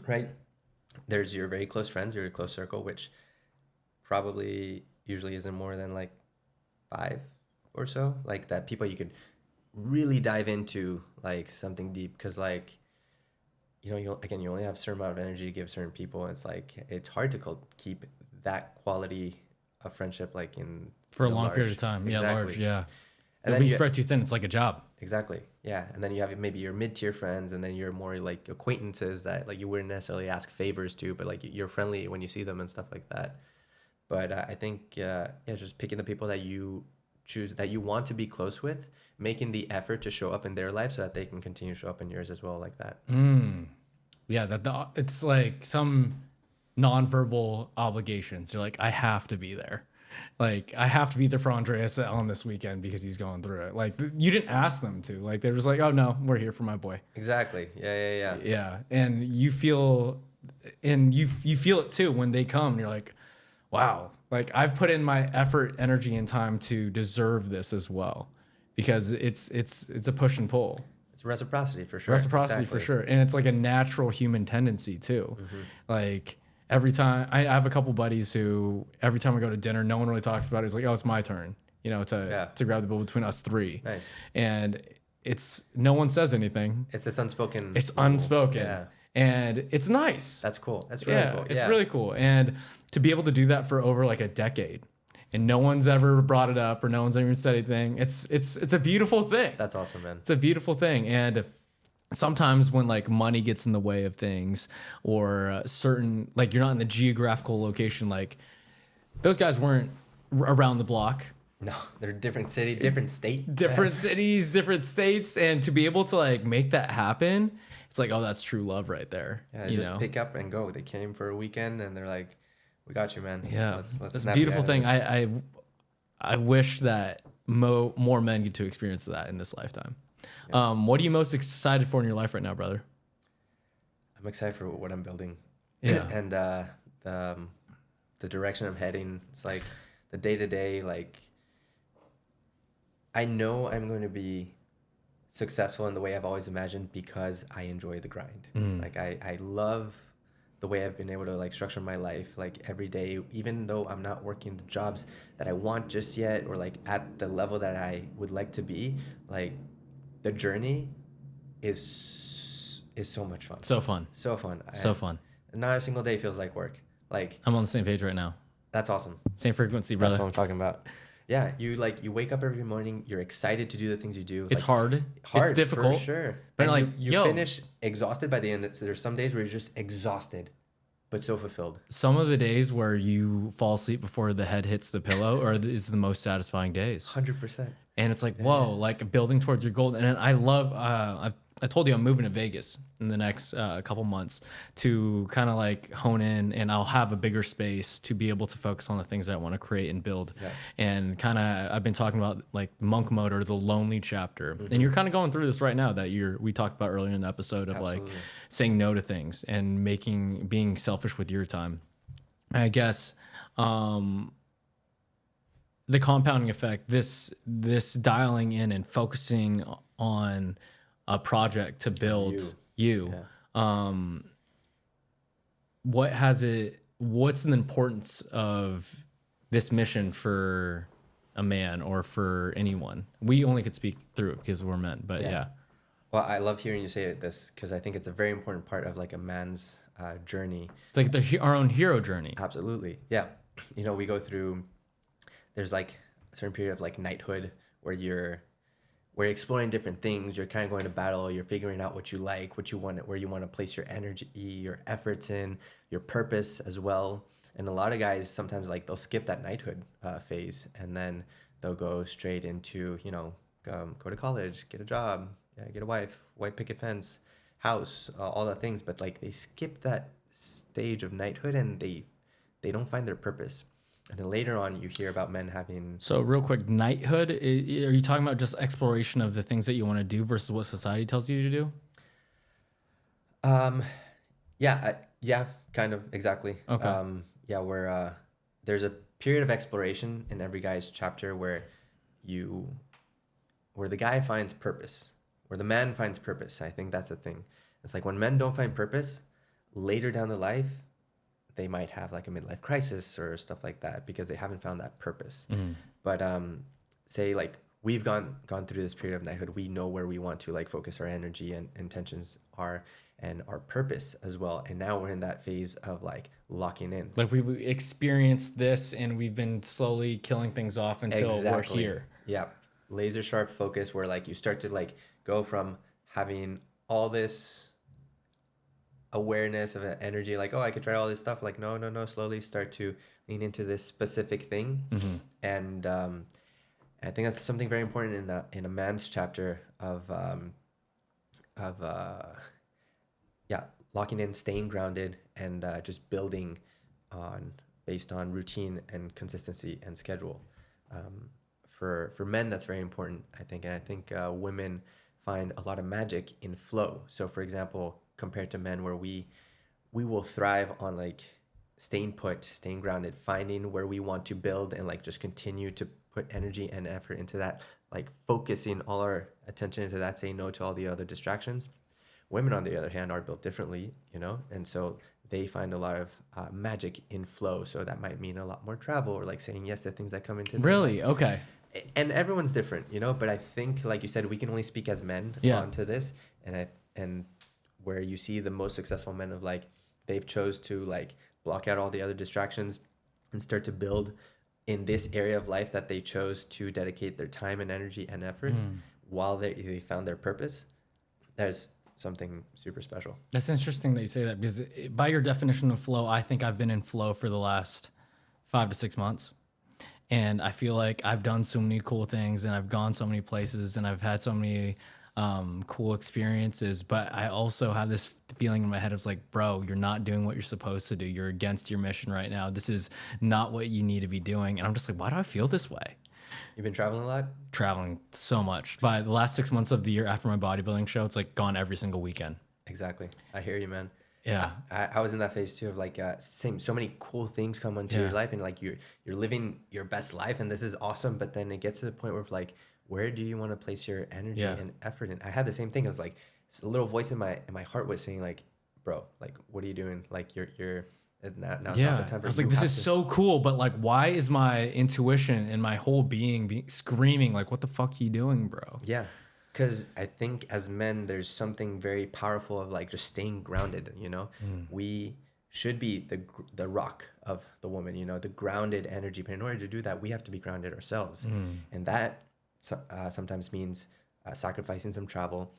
Right. There's your very close friends, your close circle, which probably, usually isn't more than like 5 or so. Like that people you could really dive into like something deep, because like you only have a certain amount of energy to give certain people. And it's like it's hard to keep that quality of friendship like in For a the long period of large. time. Yeah, Exactly. large. Yeah. And When then you spread too thin, it's like a job. exactly, yeah. And then you have maybe your mid-tier friends, and then your more like acquaintances that like you wouldn't necessarily ask favors to, but like you're friendly when you see them and stuff like that. But I think just picking the people that you choose, that you want to be close with, making the effort to show up in their life so that they can continue to show up in yours as well, like that. Yeah, it's like some nonverbal obligations. You're like, I have to be there. Like, I have to be there for Andreas on this weekend because he's going through it. Like, you didn't ask them to. Like, they're just like, oh no, we're here for my boy. Exactly. Yeah. Yeah, and you feel it too when they come. And you're like, wow, like I've put in my effort, energy, and time to deserve this as well, because it's a push and pull. It's reciprocity for sure. Reciprocity for sure, and it's like a natural human tendency too. Like every time I have a couple buddies who every time we go to dinner, no one really talks about it. It's like, oh, it's my turn, to grab the bill between us three. Nice. And it's no one says anything. It's this unspoken. It's unspoken. Yeah. And it's nice. That's cool. That's really cool. It's really cool. And to be able to do that for over like a decade, and no one's ever brought it up or no one's ever said anything. It's a beautiful thing. That's awesome, man. It's a beautiful thing. And sometimes when like money gets in the way of things, or certain, like you're not in the geographical location, like those guys weren't around the block. No, they're different city, different state. Different cities, different states. And to be able to like make that happen, it's like, oh, that's true love right there. Yeah, they just pick up and go. They came for a weekend and they're like, we got you, man. Yeah, let's that's a beautiful thing. I wish that more men get to experience that in this lifetime. Yeah. What are you most excited for in your life right now, brother? I'm excited for what I'm building. Yeah. And the direction I'm heading. It's like the day-to-day, like I know I'm going to be successful in the way I've always imagined because I enjoy the grind. Like I love the way I've been able to like structure my life, like every day, even though I'm not working the jobs that I want just yet, or like at the level that I would like to be. Like the journey is so much fun. So fun. So fun. So fun. Not a single day feels like work. Like I'm on the same page right now. That's awesome. Same frequency, brother. That's what I'm talking about. Yeah, you wake up every morning. You're excited to do the things you do. It's hard. It's difficult. For sure. But and like, you finish exhausted by the end. So there's some days where you're just exhausted, but so fulfilled. Some of the days where you fall asleep before the head hits the pillow is the most satisfying days. 100%. And it's like, whoa, like building towards your goal. And I love, I told you I'm moving to Vegas in the next couple months to kind of like hone in, and I'll have a bigger space to be able to focus on the things that I want to create and build. Yeah. And kind of, I've been talking about like monk mode, or the lonely chapter. And you're kind of going through this right now that we talked about earlier in the episode of like saying no to things and being selfish with your time. And I guess, the compounding effect, this dialing in and focusing on a project to build you. Yeah. What's the importance of this mission for a man or for anyone? We only could speak through it because we're men, but yeah. Well, I love hearing you say this because I think it's a very important part of like a man's journey. It's like our own hero journey. Absolutely. Yeah. We go through, there's like a certain period of like knighthood where you're exploring different things. You're kind of going to battle. You're figuring out what you like, what you want, where you want to place your energy, your efforts in, your purpose as well. And a lot of guys sometimes like they'll skip that knighthood phase, and then they'll go straight into, go to college, get a job, get a wife, white picket fence, house, all the things. But like they skip that stage of knighthood, and they don't find their purpose. And then later on, you hear about men having... So real quick, knighthood, are you talking about just exploration of the things that you want to do versus what society tells you to do? Yeah, kind of, exactly. Okay. Where there's a period of exploration in every guy's chapter where the guy finds purpose, where the man finds purpose. I think that's the thing. It's like when men don't find purpose, later down the life, they might have like a midlife crisis or stuff like that because they haven't found that purpose. But say like we've gone through this period of knighthood, we know where we want to like focus our energy and intentions are, and our purpose as well. And now we're in that phase of like locking in. Like we've experienced this and we've been slowly killing things off until we're here. Yeah. Laser sharp focus where like you start to like go from having all this awareness of energy, like, oh, I could try all this stuff. Like, no, slowly start to lean into this specific thing. And I think that's something very important in a man's chapter of locking in, staying grounded, and just building based on routine and consistency and schedule. For men, that's very important, I think. And I think women find a lot of magic in flow. So for example, compared to men, where we will thrive on like staying put, staying grounded, finding where we want to build and like just continue to put energy and effort into that, like focusing all our attention into that, saying no to all the other distractions. Women, on the other hand, are built differently, you know, and so they find a lot of magic in flow. So that might mean a lot more travel or like saying yes to things that come into their Really? life. Okay. And everyone's different, you know, but I think, like you said, we can only speak as men onto this. And where you see the most successful men of like, they've chose to like block out all the other distractions and start to build in this area of life that they chose to dedicate their time and energy and effort while they found their purpose. There's something super special. That's interesting that you say that, because by your definition of flow, I think I've been in flow for the last 5 to 6 months. And I feel like I've done so many cool things and I've gone so many places and I've had so many cool experiences. But I also have this feeling in my head of like, bro, you're not doing what you're supposed to do. You're against your mission right now. This is not what you need to be doing. And I'm just like, why do I feel this way? You've been traveling a lot? Traveling so much. By the last 6 months of the year after my bodybuilding show, it's like gone every single weekend. Exactly. I hear you, man. Yeah. I was in that phase too of like so many cool things come into your life, and like you're living your best life, and this is awesome. But then it gets to the point where like, where do you want to place your energy and effort in? I had the same thing. I was like, a little voice in my heart was saying like, bro, like, what are you doing? Like you're now it's not the time for I was like, this is so cool, but like, why is my intuition and my whole being screaming like, what the fuck are you doing, bro? Yeah. Because I think as men, there's something very powerful of like just staying grounded, you know? We should be the rock of the woman, you know, the grounded energy. But in order to do that, we have to be grounded ourselves. And that sometimes means sacrificing some travel,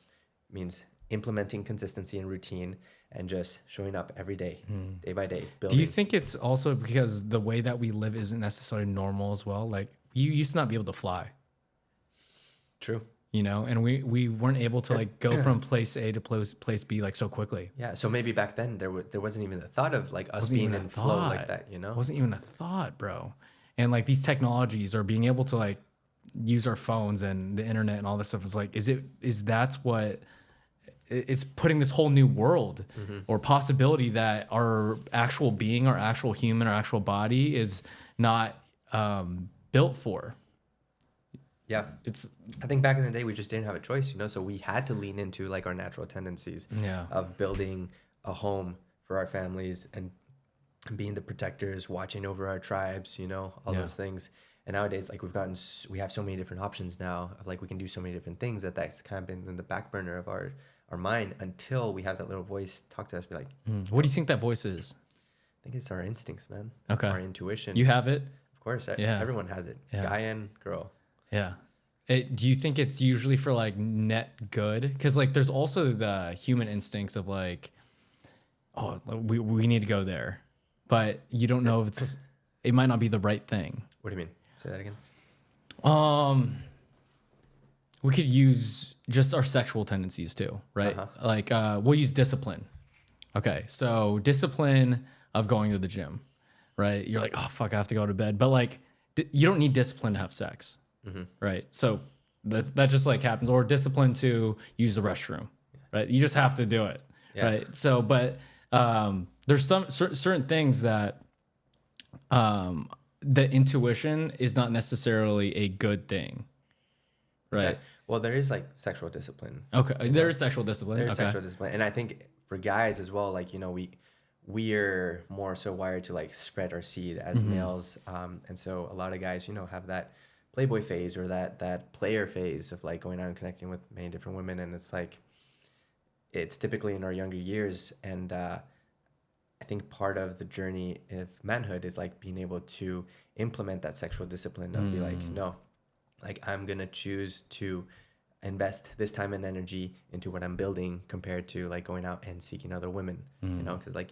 means implementing consistency and routine, and just showing up every day, day by day. Building. Do you think it's also because the way that we live isn't necessarily normal as well? Like, you used to not be able to fly. True. You know, and we weren't able to like go from place A to place B like so quickly. Yeah, so maybe back then there wasn't even the thought of like us being in flow like that, you know? Wasn't even a thought, bro. And like these technologies or being able to like use our phones and the internet and all this stuff is like, that's what it's putting this whole new world or possibility that our actual being, our actual human, our actual body is not built for. Yeah, I think back in the day we just didn't have a choice, you know, so we had to lean into like our natural tendencies of building a home for our families and being the protectors, watching over our tribes, you know, all those things. And nowadays, like we have so many different options now of like we can do so many different things that's kind of been in the back burner of our mind until we have that little voice talk to us, be like, what do you think that voice is? I think it's our instincts, man. Okay. Our intuition. You have it? Of course. Everyone has it. Yeah. Guy and girl. Yeah. Do you think it's usually for like net good? Because like there's also the human instincts of like, oh, we need to go there, but you don't know if it might not be the right thing. What do you mean? Say that again. We could use just our sexual tendencies too, right? Like we'll use discipline. Okay, so discipline of going to the gym, right? You're like, oh fuck, I have to go to bed, but like you don't need discipline to have sex. Right. So that just like happens, or discipline to use the restroom, right? You just have to do it. Right. So, but there's some certain things that the intuition is not necessarily a good thing. Right. Okay. Well, there is like sexual discipline. Okay. There is sexual discipline. There's sexual discipline. And I think for guys as well, like, you know, we're more so wired to like spread our seed as males, and so a lot of guys, you know, have that playboy phase or that player phase of like going out and connecting with many different women, and it's like it's typically in our younger years, and I think part of the journey of manhood is like being able to implement that sexual discipline of be like, no, like I'm gonna choose to invest this time and energy into what I'm building compared to like going out and seeking other women, you know, because like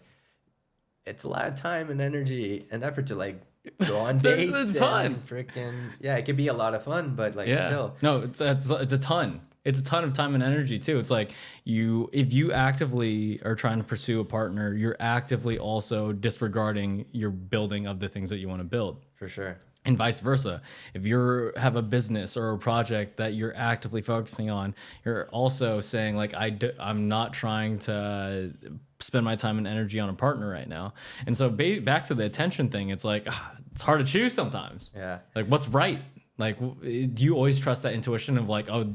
it's a lot of time and energy and effort to like go on There's dates a ton. and freaking it can be a lot of fun, but like Yeah. still, No, it's a ton. It's a ton of time and energy too. It's like if you actively are trying to pursue a partner, you're actively also disregarding your building of the things that you want to build. for sure. And vice versa. If you have a business or a project that you're actively focusing on, you're also saying like I'm not trying to spend my time and energy on a partner right now. And so back to the attention thing, it's like it's hard to choose sometimes. Yeah. Like what's right? Like do you always trust that intuition of like, oh,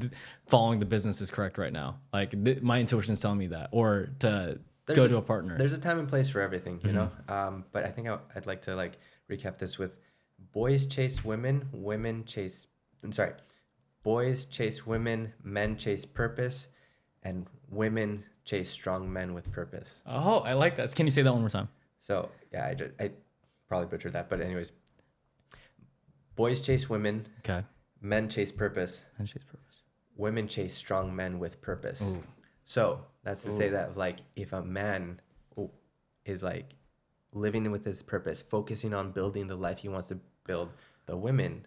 following the business is correct right now? Like my intuition is telling me that, or to go to a partner. There's a time and place for everything, you know. But I think I'd like to like recap this with boys chase women, boys chase women, men chase purpose, and women chase strong men with purpose. Oh, I like that. Can you say that one more time? So yeah, I probably butchered that, but anyways, boys chase women, Okay. men chase purpose, And chase purpose. women chase strong men with purpose. Ooh. So that's to say that like if a man is like living with his purpose, focusing on building the life he wants to build, the women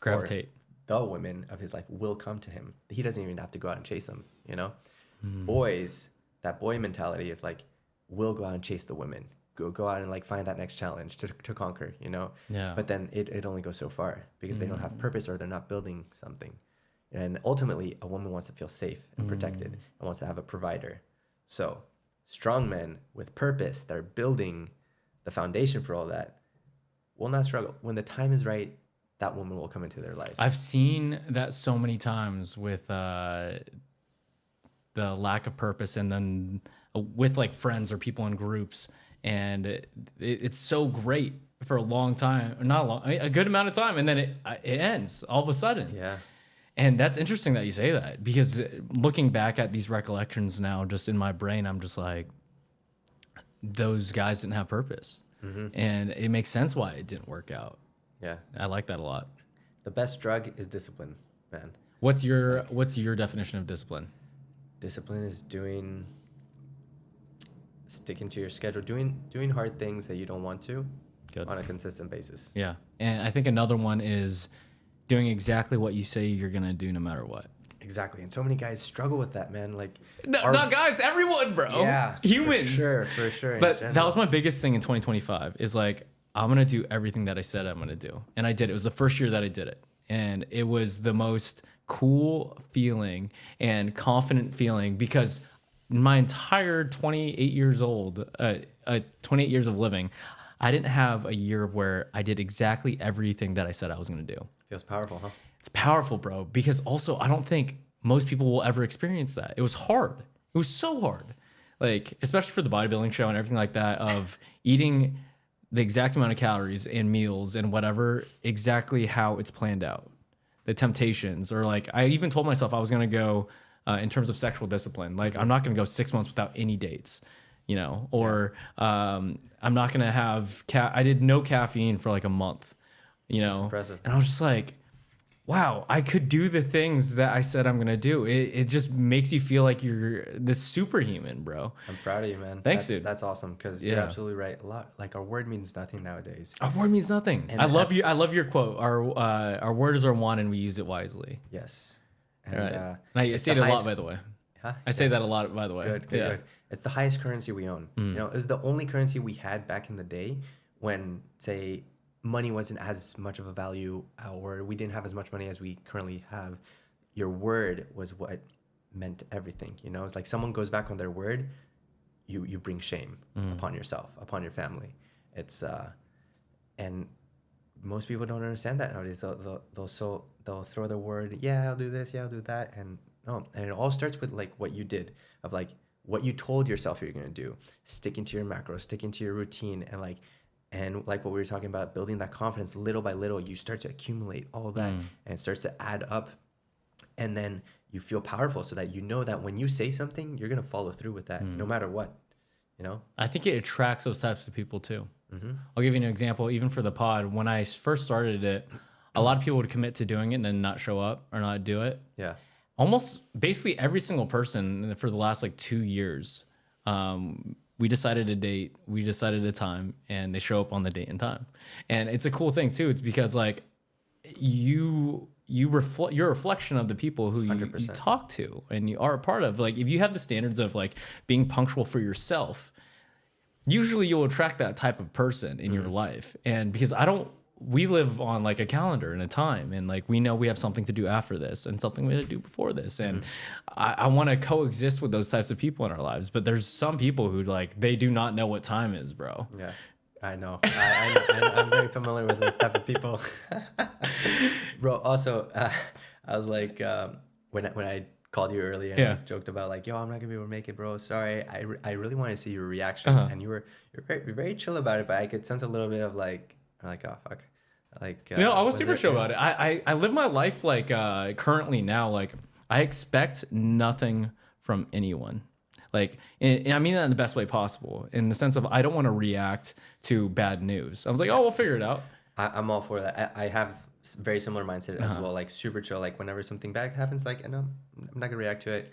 Gravitate. the women of his life will come to him. He doesn't even have to go out and chase them, you know. Boys, that boy mentality of like will go out and chase the women, go out and like find that next challenge to conquer, you know. Yeah. But then it only goes so far because they don't have purpose or they're not building something. And ultimately a woman wants to feel safe and protected and wants to have a provider. So strong men with purpose that are building the foundation for all that will not struggle. When the time is right, that woman will come into their life. I've seen that so many times with the lack of purpose, and then with like friends or people in groups, and it's so great for a long time, not a long, a good amount of time, and then it ends all of a sudden. Yeah. And that's interesting that you say that, because looking back at these recollections now, just in my brain, I'm just like, those guys didn't have purpose, and it makes sense why it didn't work out. Yeah. I like that a lot. The best drug is discipline, man. What's your definition of discipline? Discipline is sticking to your schedule, doing hard things that you don't want to Good. on a consistent basis. Yeah. And I think another one is doing exactly what you say you're going to do no matter what. Exactly. And so many guys struggle with that, man. Like Not guys, everyone, bro. Yeah. Humans. For sure. But that was my biggest thing in 2025 is like, I'm going to do everything that I said I'm going to do. And I did. It was the first year that I did it. And it was the most cool feeling and confident feeling, because my entire 28 years old, 28 years of living, I didn't have a year of where I did exactly everything that I said I was going to do. Feels powerful, huh? It's powerful, bro, because also I don't think most people will ever experience that. It was hard. It was so hard. Like, especially for the bodybuilding show and everything like that, of eating the exact amount of calories and meals and whatever, exactly how it's planned out. The temptations, or like, I even told myself I was going to go in terms of sexual discipline. Like, I'm not going to go 6 months without any dates, you know, or I'm not going to have, I did no caffeine for like a month, you know. That's impressive. And I was just like, wow, I could do the things that I said I'm going to do. It just makes you feel like you're this superhuman, bro. I'm proud of you, man. Thanks, dude. That's awesome, because you're absolutely right. A lot, like, our word means nothing nowadays. Our word means nothing. And I love you. I love your quote. Our words are one and we use it wisely. Yes. And, All right. And I say it a lot, by the way. Huh? I say that a lot, by the way. Good. It's the highest currency we own. You know, it was the only currency we had back in the day when, say, money wasn't as much of a value, or we didn't have as much money as we currently have. Your word was what meant everything. You know, it's like someone goes back on their word, you bring shame upon yourself, upon your family. It's and most people don't understand that nowadays. They'll throw their word. Yeah, I'll do this. Yeah, I'll do that. And no, and it all starts with like what you did, of like what you told yourself you're going to do, sticking to your macros, sticking to your routine, and like what we were talking about, building that confidence little by little, you start to accumulate all of that and it starts to add up. And then you feel powerful so that you know that when you say something, you're going to follow through with that no matter what, you know? I think it attracts those types of people too. I'll give you an example. Even for the pod, when I first started it, a lot of people would commit to doing it and then not show up or not do it. Yeah. Almost basically every single person for the last like 2 years, we decided a date, we decided a time, and they show up on the date and time. And it's a cool thing too. It's because like you're a reflection of the people who you talk to and you are a part of. Like if you have the standards of like being punctual for yourself, usually you'll attract that type of person in your life. And because we live on like a calendar and a time, and like we know we have something to do after this and something we had to do before this. And I want to coexist with those types of people in our lives. But there's some people who like, they do not know what time is, bro. Yeah, I know. I'm very familiar with this type of people. Bro, also, I was like, when I called you earlier and I joked about like, yo, I'm not gonna be able to make it, bro. Sorry. I really want to see your reaction. And you're very chill about it, but I could sense a little bit of like, I'm like, oh fuck. Like no, I was super chill about it. I live my life like currently now, like I expect nothing from anyone. Like, and I mean that in the best way possible, in the sense of I don't want to react to bad news. I was like, oh, we'll figure it out. I'm all for that. I have very similar mindset as well, like super chill. Like whenever something bad happens, like, and I'm not gonna react to it.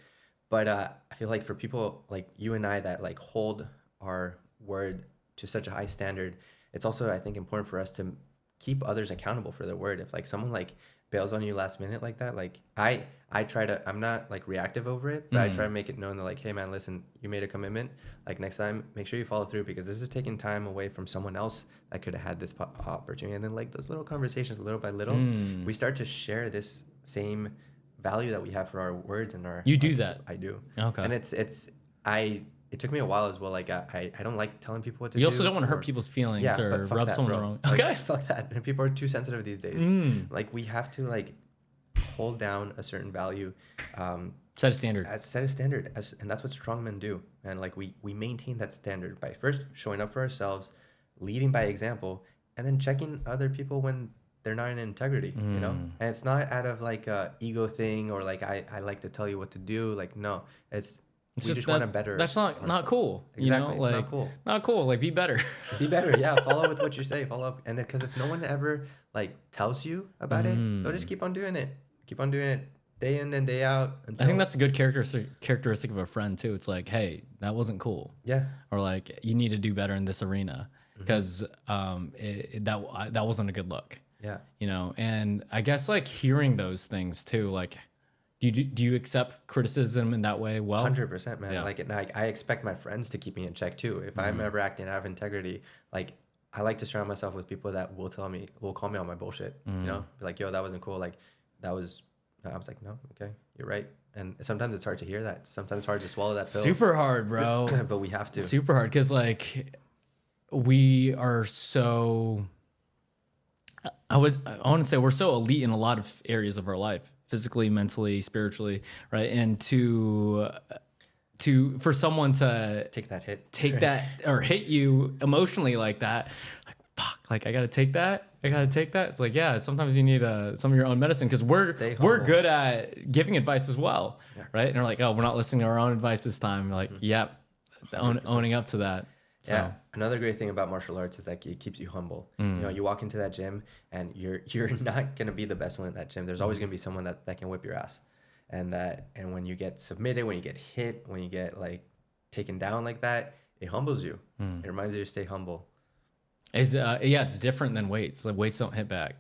But I feel like for people like you and I that like hold our word to such a high standard, it's also, I think, important for us to keep others accountable for their word. If like someone like bails on you last minute like that, like I try to, I'm not like reactive over it, but I try to make it known that like, hey man, listen, you made a commitment. Like next time, make sure you follow through, because this is taking time away from someone else that could have had this opportunity. And then like those little conversations, little by little, we start to share this same value that we have for our words and our. You do that. I do. Okay. And it took me a while as well. Like I don't like telling people what to do. You also don't want to hurt people's feelings or rub someone wrong. Like, okay. Fuck that. And people are too sensitive these days. Like we have to like hold down a certain value. Set a standard. Set a standard. And that's what strongmen do. And like we maintain that standard by first showing up for ourselves, leading by example, and then checking other people when they're not in integrity, you know? And it's not out of like a ego thing or like I like to tell you what to do. Like, no, we just want to better. That's not cool. Exactly. You know? It's like, not cool. Not cool. Like, be better. Be better. Yeah. Follow with what you say. Follow up. And because if no one ever like tells you about it, they'll just keep on doing it. Keep on doing it day in and day out. I think that's a good characteristic of a friend too. It's like, hey, that wasn't cool. Yeah. Or like, you need to do better in this arena because that wasn't a good look. Yeah. You know, and I guess like hearing those things too, like, do you accept criticism in that way? Well, 100%, man. Yeah. Like I expect my friends to keep me in check too. If I'm ever acting out of integrity, like I like to surround myself with people that will call me on my bullshit. You know, be like, yo, that wasn't cool. Like I was like, no, okay, you're right. And sometimes it's hard to hear that. Sometimes it's hard to swallow that pill. Super hard, bro. But we have to. Super hard because like we are so. I want to say we're so elite in a lot of areas of our life, physically, mentally, spiritually, right? And for someone to take that hit, that or hit you emotionally like that, like fuck, like I gotta take that. It's like, yeah, sometimes you need some of your own medicine because we're good at giving advice as well, right? And they're like, oh, we're not listening to our own advice this time. We're like, yep, owning up to that. So. Yeah. Another great thing about martial arts is that it keeps you humble. You know, you walk into that gym and you're not gonna be the best one at that gym. There's always gonna be someone that can whip your ass, and when you get submitted, when you get hit, when you get like taken down like that, it humbles you. It reminds you to stay humble. It's different than weights. Like weights don't hit back.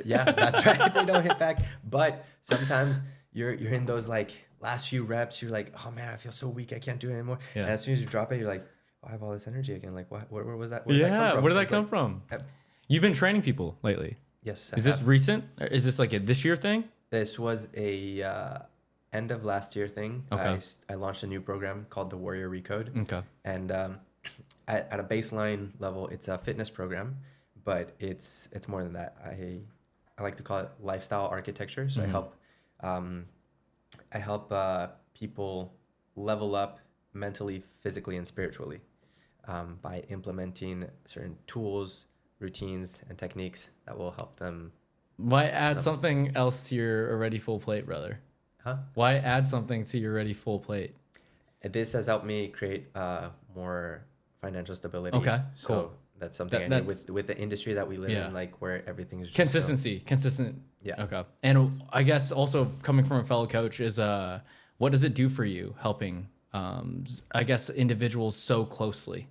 Yeah, that's right. They don't hit back. But sometimes you're in those like last few reps. You're like, oh man, I feel so weak. I can't do it anymore. Yeah. And as soon as you drop it, you're like, oh, I have all this energy again. Like, what? Where was that? Where did that come from? You've been training people lately. Yes. Is this recent? Or is this like a this year thing? This was a end of last year thing. Okay. I launched a new program called the Warrior Recode. Okay. And at a baseline level, it's a fitness program, but it's more than that. I like to call it lifestyle architecture. So I help people level up mentally, physically, and spiritually by implementing certain tools, routines, and techniques that will help them. Why add something else to your already full plate, brother? Huh? Why add something to your already full plate? This has helped me create more financial stability. Okay, so cool. That's something I need with the industry that we live Yeah. in, like where everything is just Consistency, consistent. Yeah. Okay. And I guess also coming from a fellow coach is what does it do for you helping I guess individuals so closely?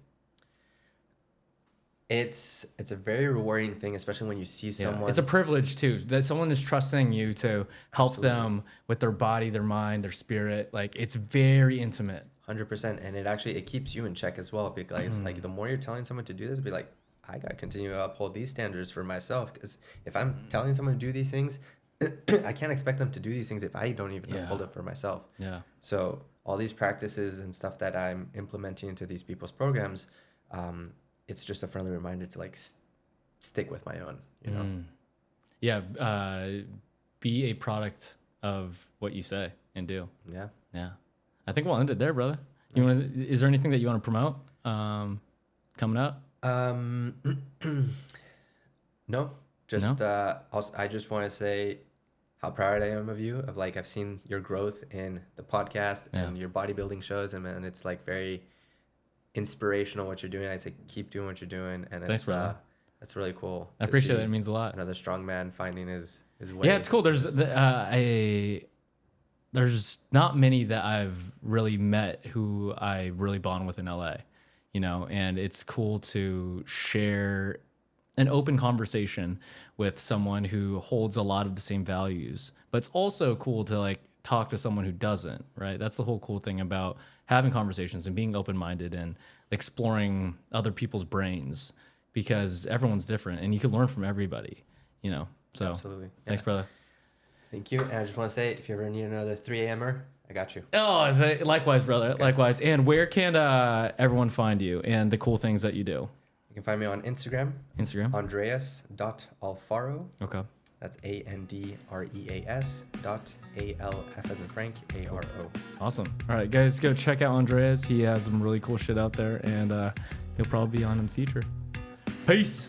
It's a very rewarding thing, especially when you see someone. It's a privilege too that someone is trusting you to help Absolutely. them with their body, their mind, their spirit. Like it's very intimate. 100%, and it keeps you in check as well, because like the more you're telling someone to do this, be like, I gotta continue to uphold these standards for myself, because if I'm telling someone to do these things, I can't expect them to do these things if I don't even uphold it for myself. Yeah. So all these practices and stuff that I'm implementing into these people's programs, it's just a friendly reminder to like stick with my own, you know. Yeah, be a product of what you say and do. Yeah. I think we'll end it there, brother. Nice. Is there anything that you want to promote coming up? No, just also, I just want to say how proud I am of you. Of like, I've seen your growth in the podcast and your bodybuilding shows, and man, it's like very inspirational what you're doing. I say keep doing what you're doing, and Thanks, brother. That's really cool. I appreciate that. It means a lot. Another strong man finding his way. Yeah, it's cool. There's not many that I've really met who I really bond with in LA, you know, and it's cool to share an open conversation with someone who holds a lot of the same values, but it's also cool to like talk to someone who doesn't, right? That's the whole cool thing about having conversations and being open-minded and exploring other people's brains, because everyone's different and you can learn from everybody, you know? So absolutely. Thanks, brother. Thank you. And I just want to say, if you ever need another 3 a.m.er, I got you. Oh, likewise, brother. Okay. Likewise. And where can everyone find you and the cool things that you do? You can find me on Instagram. Andreas.Alfaro. Okay. That's ANDREAS.ALF as in Frank, ARO. Awesome. All right, guys, go check out Andreas. He has some really cool shit out there, and he'll probably be on in the future. Peace.